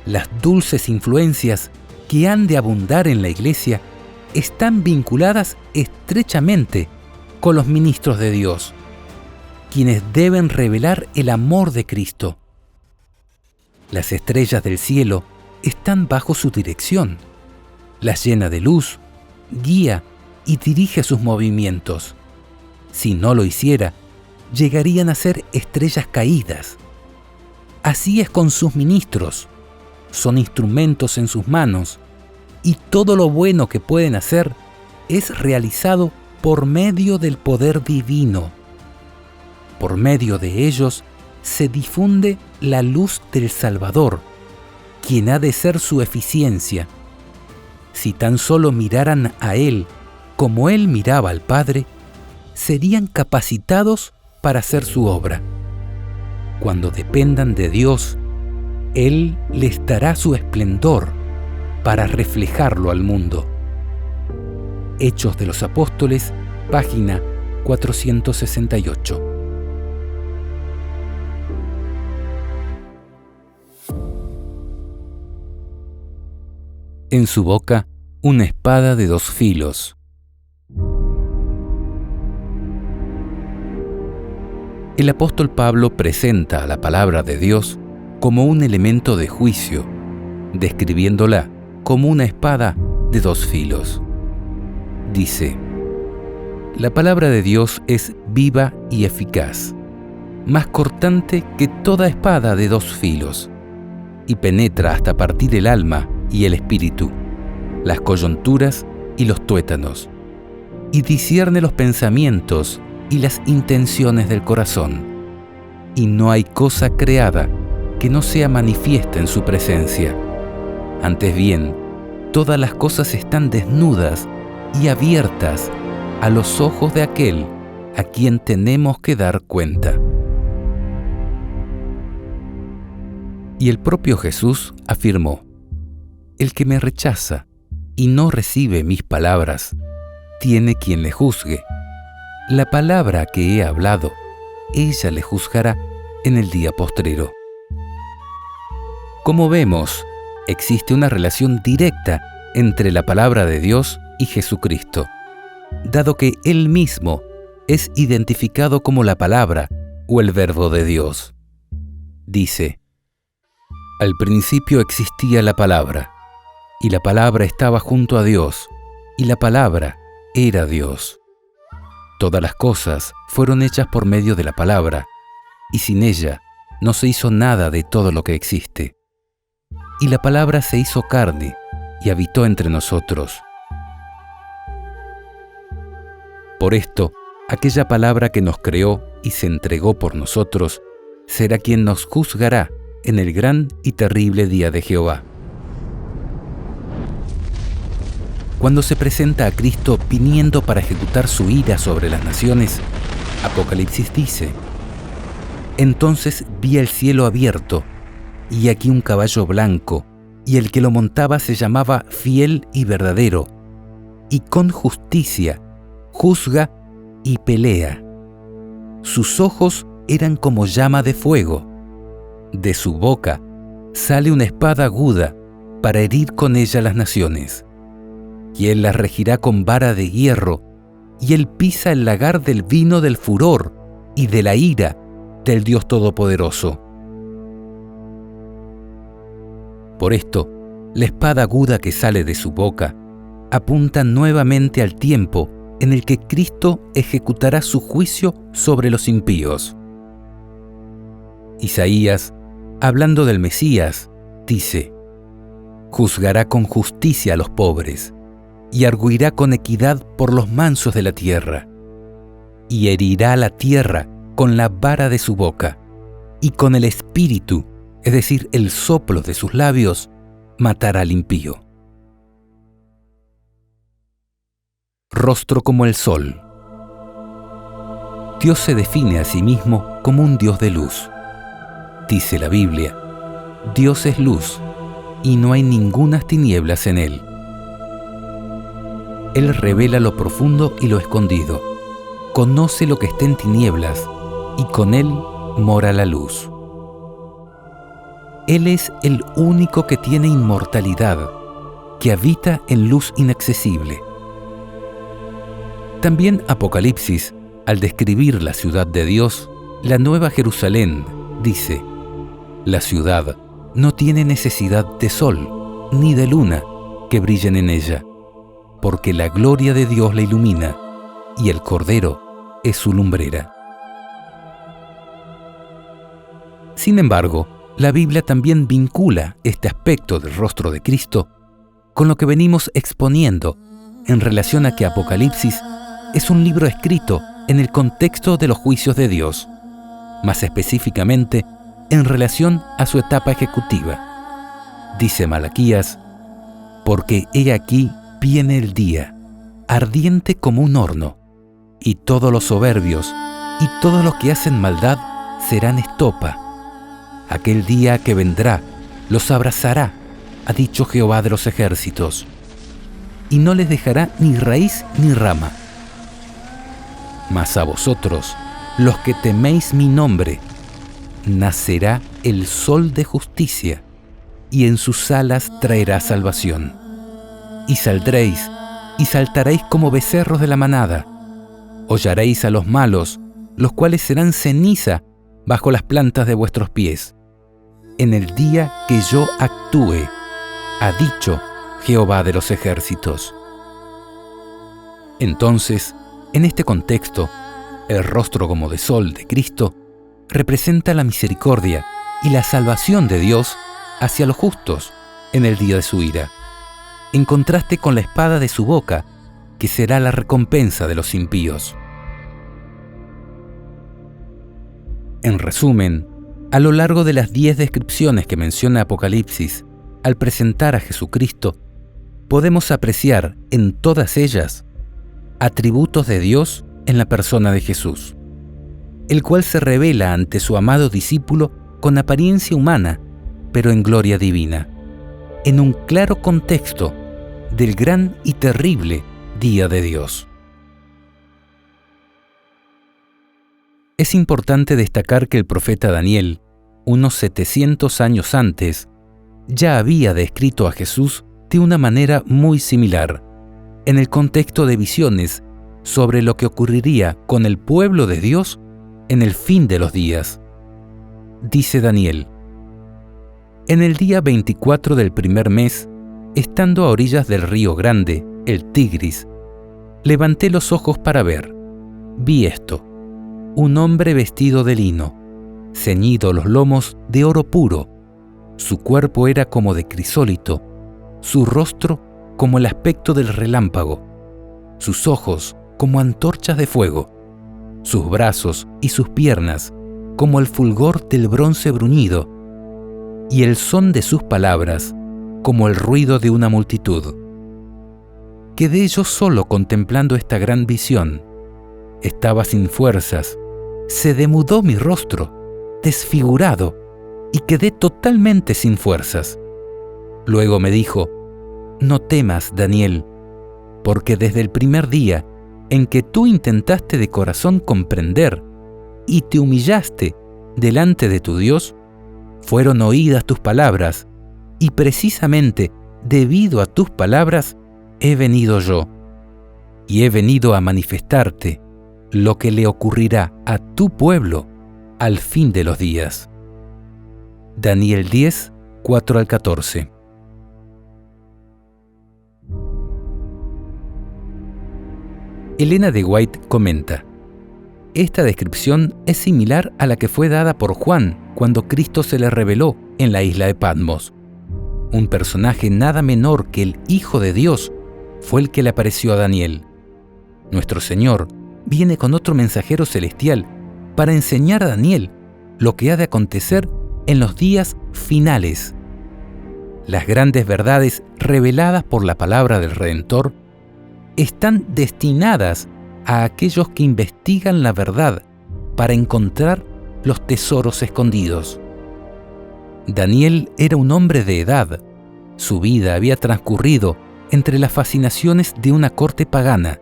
Las dulces influencias que han de abundar en la Iglesia están vinculadas estrechamente con los ministros de Dios, quienes deben revelar el amor de Cristo. Las estrellas del cielo están bajo su dirección, las llena de luz, guía y dirige sus movimientos. Si no lo hiciera, llegarían a ser estrellas caídas. Así es con sus ministros. Son instrumentos en sus manos, y todo lo bueno que pueden hacer es realizado por medio del poder divino. Por medio de ellos se difunde la luz del Salvador, quien ha de ser su eficiencia. Si tan solo miraran a Él como Él miraba al Padre, serían capacitados para hacer su obra. Cuando dependan de Dios, Él les dará su esplendor para reflejarlo al mundo. Hechos de los Apóstoles, página 468. En su boca, una espada de 2 filos. El apóstol Pablo presenta a la palabra de Dios como un elemento de juicio, describiéndola como una espada de 2 filos. Dice: la palabra de Dios es viva y eficaz, más cortante que toda espada de 2 filos, y penetra hasta partir el alma y el espíritu, las coyunturas y los tuétanos, y discierne los pensamientos y las intenciones del corazón. Y no hay cosa creada que no sea manifiesta en su presencia. Antes bien, todas las cosas están desnudas y abiertas a los ojos de aquel a quien tenemos que dar cuenta. Y el propio Jesús afirmó: el que me rechaza y no recibe mis palabras, tiene quien le juzgue. La palabra que he hablado, ella le juzgará en el día postrero. Como vemos, existe una relación directa entre la palabra de Dios y Jesucristo, dado que Él mismo es identificado como la palabra o el verbo de Dios. Dice: al principio existía la palabra, y la palabra estaba junto a Dios, y la palabra era Dios. Todas las cosas fueron hechas por medio de la palabra, y sin ella no se hizo nada de todo lo que existe. Y la palabra se hizo carne y habitó entre nosotros. Por esto, aquella palabra que nos creó y se entregó por nosotros, será quien nos juzgará en el gran y terrible día de Jehová. Cuando se presenta a Cristo viniendo para ejecutar su ira sobre las naciones, Apocalipsis dice: entonces vi el cielo abierto, y aquí un caballo blanco, y el que lo montaba se llamaba Fiel y Verdadero, y con justicia juzga y pelea. Sus ojos eran como llama de fuego. De su boca sale una espada aguda para herir con ella las naciones. Y él las regirá con vara de hierro, y él pisa el lagar del vino del furor y de la ira del Dios Todopoderoso. Por esto, la espada aguda que sale de su boca apunta nuevamente al tiempo en el que Cristo ejecutará su juicio sobre los impíos. Isaías, hablando del Mesías, dice: juzgará con justicia a los pobres, y arguirá con equidad por los mansos de la tierra, y herirá la tierra con la vara de su boca, y con el espíritu, es decir, el soplo de sus labios, matará al impío. Rostro como el sol. Dios se define a sí mismo como un Dios de luz. Dice la Biblia: Dios es luz, y no hay ningunas tinieblas en él. Él revela lo profundo y lo escondido, conoce lo que está en tinieblas, y con él mora la luz. Él es el único que tiene inmortalidad, que habita en luz inaccesible. También Apocalipsis, al describir la ciudad de Dios, la Nueva Jerusalén, dice: la ciudad no tiene necesidad de sol ni de luna que brillen en ella, porque la gloria de Dios la ilumina, y el Cordero es su lumbrera. Sin embargo, la Biblia también vincula este aspecto del rostro de Cristo con lo que venimos exponiendo en relación a que Apocalipsis es un libro escrito en el contexto de los juicios de Dios, más específicamente en relación a su etapa ejecutiva. Dice Malaquías: porque he aquí viene el día, ardiente como un horno, y todos los soberbios y todos los que hacen maldad serán estopa. Aquel día que vendrá los abrazará, ha dicho Jehová de los ejércitos. y no les dejará ni raíz ni rama. Mas a vosotros, los que teméis mi nombre, nacerá el sol de justicia, y en sus alas traerá salvación. Y saldréis y saltaréis como becerros de la manada. Hollaréis a los malos, los cuales serán ceniza bajo las plantas de vuestros pies, en el día que yo actúe, ha dicho Jehová de los ejércitos. Entonces, en este contexto, el rostro como de sol de Cristo representa la misericordia y la salvación de Dios hacia los justos en el día de su ira, en contraste con la espada de su boca, que será la recompensa de los impíos. En resumen, a lo largo de las 10 descripciones que menciona Apocalipsis, al presentar a Jesucristo, podemos apreciar en todas ellas atributos de Dios en la persona de Jesús, el cual se revela ante su amado discípulo con apariencia humana, pero en gloria divina, en un claro contexto del gran y terrible día de Dios. Es importante destacar que el profeta Daniel, unos 700 años antes, ya había descrito a Jesús de una manera muy similar, en el contexto de visiones sobre lo que ocurriría con el pueblo de Dios en el fin de los días. Dice Daniel: en el día 24 del primer mes, estando a orillas del río grande, el Tigris, levanté los ojos para ver. Vi esto: un hombre vestido de lino, ceñido los lomos de oro puro. Su cuerpo era como de crisólito, su rostro como el aspecto del relámpago, sus ojos como antorchas de fuego, sus brazos y sus piernas como el fulgor del bronce bruñido, y el son de sus palabras como el ruido de una multitud. Quedé yo solo contemplando esta gran visión. Estaba sin fuerzas, se demudó mi rostro, desfigurado, y quedé totalmente sin fuerzas. Luego me dijo: no temas, Daniel, porque desde el primer día en que tú intentaste de corazón comprender y te humillaste delante de tu Dios, fueron oídas tus palabras, y precisamente debido a tus palabras he venido yo, y he venido a manifestarte lo que le ocurrirá a tu pueblo al fin de los días. Daniel 10, 4 al 14. Elena de White comenta: esta descripción es similar a la que fue dada por Juan cuando Cristo se le reveló en la isla de Patmos. Un personaje nada menor que el Hijo de Dios fue el que le apareció a Daniel. Nuestro Señor viene con otro mensajero celestial para enseñar a Daniel lo que ha de acontecer en los días finales. Las grandes verdades reveladas por la palabra del Redentor están destinadas a aquellos que investigan la verdad para encontrar los tesoros escondidos. Daniel era un hombre de edad. Su vida había transcurrido entre las fascinaciones de una corte pagana,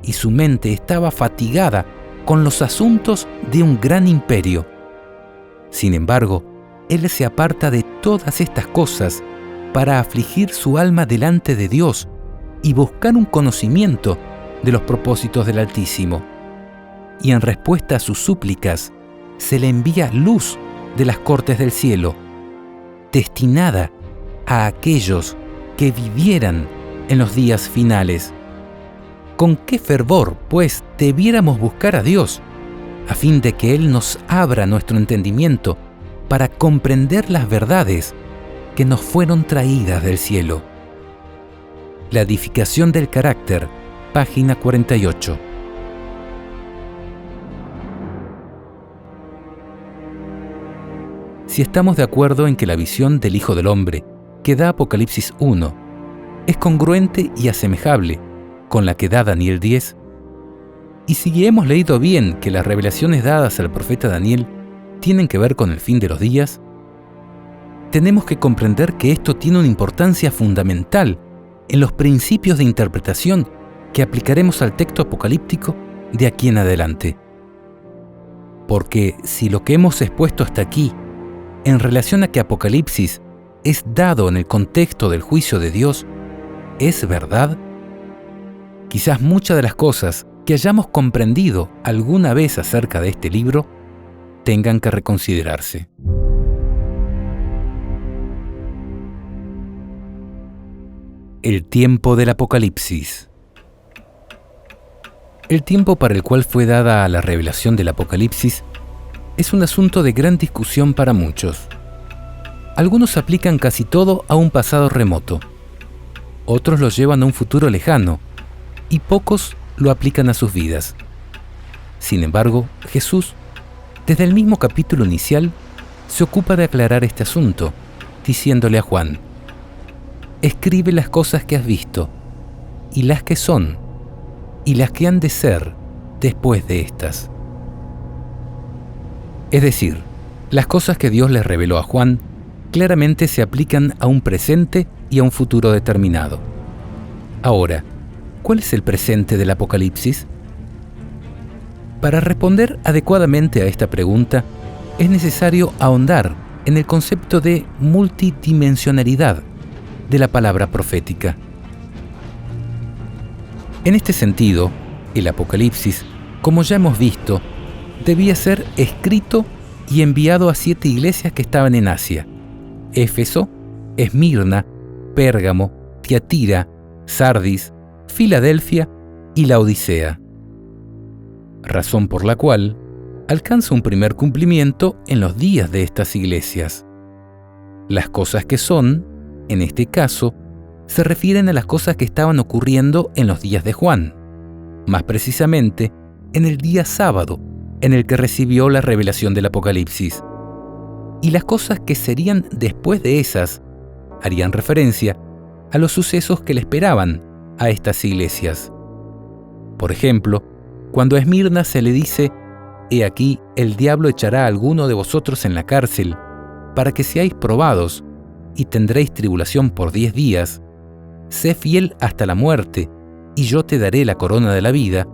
y su mente estaba fatigada con los asuntos de un gran imperio. Sin embargo, él se aparta de todas estas cosas para afligir su alma delante de Dios y buscar un conocimiento de los propósitos del Altísimo. Y en respuesta a sus súplicas, se le envía luz de las cortes del cielo, destinada a aquellos que vivieran en los días finales. ¿Con qué fervor, pues, debiéramos buscar a Dios, a fin de que Él nos abra nuestro entendimiento para comprender las verdades que nos fueron traídas del cielo? La edificación del carácter, página 48. Si estamos de acuerdo en que la visión del Hijo del Hombre que da Apocalipsis 1 es congruente y asemejable con la que da Daniel 10, y si hemos leído bien que las revelaciones dadas al profeta Daniel tienen que ver con el fin de los días, tenemos que comprender que esto tiene una importancia fundamental en los principios de interpretación que aplicaremos al texto apocalíptico de aquí en adelante. Porque si lo que hemos expuesto hasta aquí, en relación a que Apocalipsis es dado en el contexto del juicio de Dios, es verdad, quizás muchas de las cosas que hayamos comprendido alguna vez acerca de este libro tengan que reconsiderarse. El tiempo del Apocalipsis. El tiempo para el cual fue dada la revelación del Apocalipsis es un asunto de gran discusión para muchos. Algunos aplican casi todo a un pasado remoto, otros lo llevan a un futuro lejano, y pocos lo aplican a sus vidas. Sin embargo, Jesús, desde el mismo capítulo inicial, se ocupa de aclarar este asunto, diciéndole a Juan: escribe las cosas que has visto, y las que son, y las que han de ser después de estas. Es decir, las cosas que Dios le reveló a Juan claramente se aplican a un presente y a un futuro determinado. Ahora, ¿cuál es el presente del Apocalipsis? Para responder adecuadamente a esta pregunta, es necesario ahondar en el concepto de multidimensionalidad de la palabra profética. En este sentido, el Apocalipsis, como ya hemos visto, debía ser escrito y enviado a 7 iglesias que estaban en Asia: Éfeso, Esmirna, Pérgamo, Tiatira, Sardis, Filadelfia y Laodicea. Razón por la cual alcanza un primer cumplimiento en los días de estas iglesias. Las cosas que son, en este caso, se refieren a las cosas que estaban ocurriendo en los días de Juan, más precisamente en el día sábado en el que recibió la revelación del Apocalipsis. Y las cosas que serían después de esas harían referencia a los sucesos que le esperaban a estas iglesias. Por ejemplo, cuando a Esmirna se le dice: «He aquí, el diablo echará a alguno de vosotros en la cárcel, para que seáis probados, y tendréis tribulación por 10 días. Sé fiel hasta la muerte, y yo te daré la corona de la vida».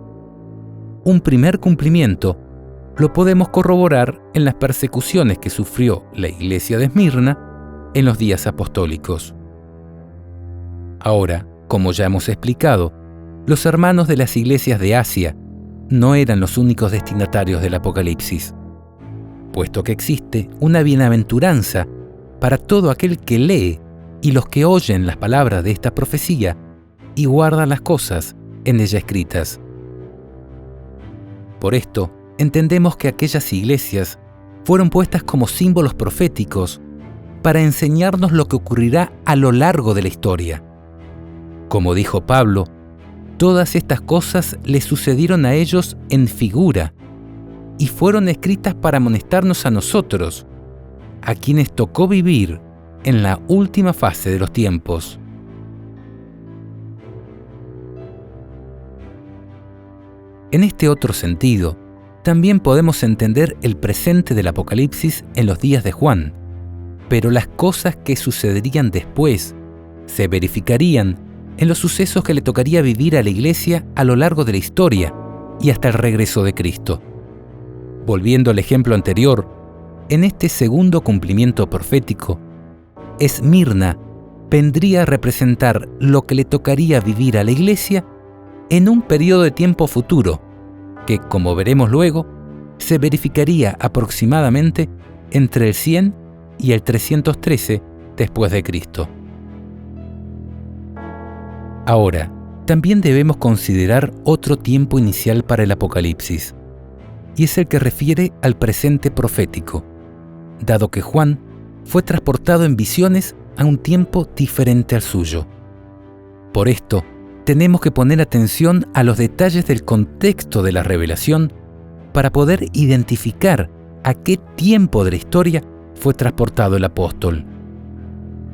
Un primer cumplimiento lo podemos corroborar en las persecuciones que sufrió la iglesia de Esmirna en los días apostólicos. Ahora, como ya hemos explicado, los hermanos de las iglesias de Asia no eran los únicos destinatarios del Apocalipsis, puesto que existe una bienaventuranza para todo aquel que lee y los que oyen las palabras de esta profecía y guardan las cosas en ella escritas. Por esto, entendemos que aquellas iglesias fueron puestas como símbolos proféticos para enseñarnos lo que ocurrirá a lo largo de la historia. Como dijo Pablo, todas estas cosas le sucedieron a ellos en figura y fueron escritas para amonestarnos a nosotros, a quienes tocó vivir en la última fase de los tiempos. En este otro sentido, también podemos entender el presente del Apocalipsis en los días de Juan, pero las cosas que sucederían después se verificarían en los sucesos que le tocaría vivir a la iglesia a lo largo de la historia y hasta el regreso de Cristo. Volviendo al ejemplo anterior, en este segundo cumplimiento profético, Esmirna vendría a representar lo que le tocaría vivir a la iglesia en un periodo de tiempo futuro, que, como veremos luego, se verificaría aproximadamente entre el 100 y el 313 después de Cristo. Ahora, también debemos considerar otro tiempo inicial para el Apocalipsis, y es el que refiere al presente profético, dado que Juan fue transportado en visiones a un tiempo diferente al suyo. Por esto, tenemos que poner atención a los detalles del contexto de la revelación para poder identificar a qué tiempo de la historia fue transportado el apóstol.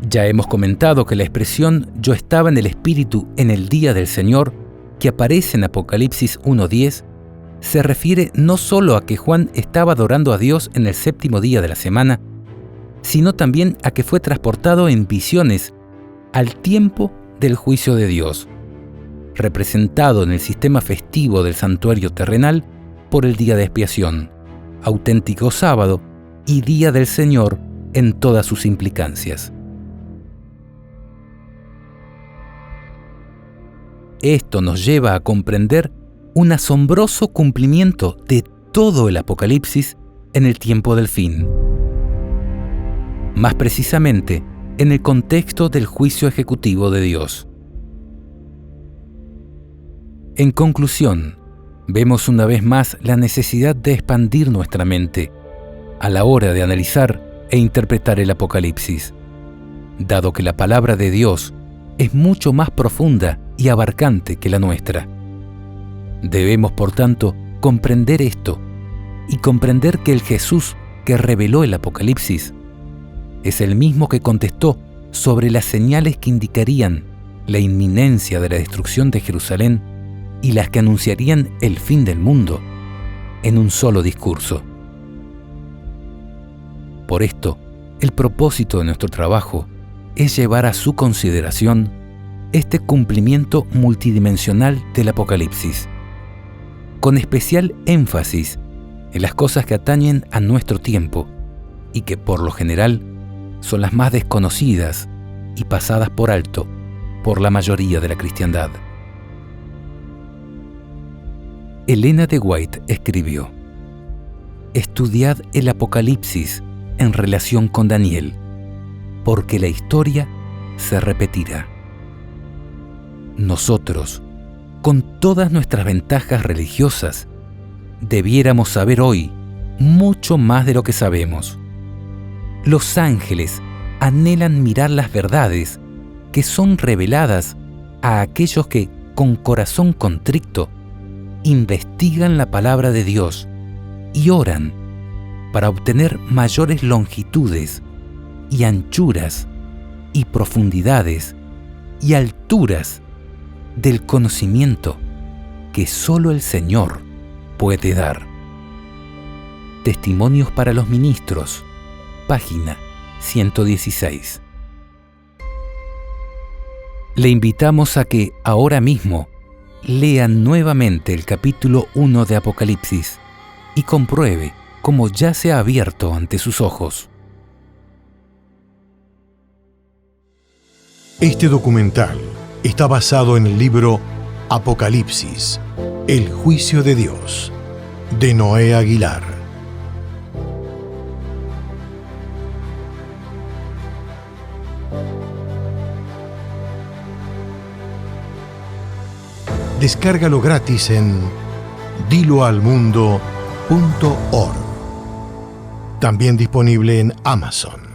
Ya hemos comentado que la expresión «yo estaba en el Espíritu en el día del Señor», que aparece en Apocalipsis 1:10, se refiere no solo a que Juan estaba adorando a Dios en el 7º día de la semana, sino también a que fue transportado en visiones al tiempo del juicio de Dios, representado en el sistema festivo del santuario terrenal por el día de expiación, auténtico sábado y día del Señor en todas sus implicancias. Esto nos lleva a comprender un asombroso cumplimiento de todo el Apocalipsis en el tiempo del fin. Más precisamente, en el contexto del juicio ejecutivo de Dios. En conclusión, vemos una vez más la necesidad de expandir nuestra mente a la hora de analizar e interpretar el Apocalipsis, dado que la palabra de Dios es mucho más profunda y abarcante que la nuestra. Debemos, por tanto, comprender esto y comprender que el Jesús que reveló el Apocalipsis es el mismo que contestó sobre las señales que indicarían la inminencia de la destrucción de Jerusalén y las que anunciarían el fin del mundo en un solo discurso. Por esto, el propósito de nuestro trabajo es llevar a su consideración este cumplimiento multidimensional del Apocalipsis, con especial énfasis en las cosas que atañen a nuestro tiempo y que, por lo general, son las más desconocidas y pasadas por alto por la mayoría de la cristiandad. Elena de White escribió: «Estudiad el Apocalipsis en relación con Daniel, porque la historia se repetirá». Nosotros, con todas nuestras ventajas religiosas, debiéramos saber hoy mucho más de lo que sabemos. Los ángeles anhelan mirar las verdades que son reveladas a aquellos que, con corazón contrito, investigan la palabra de Dios y oran para obtener mayores longitudes y anchuras y profundidades y alturas del conocimiento que solo el Señor puede dar. Testimonios para los ministros, página 116. Le invitamos a que ahora mismo lean nuevamente el capítulo 1 de Apocalipsis y compruebe cómo ya se ha abierto ante sus ojos. Este documental está basado en el libro Apocalipsis, el juicio de Dios, de Noé Aguilar. Descárgalo gratis en diloalmundo.org. También disponible en Amazon.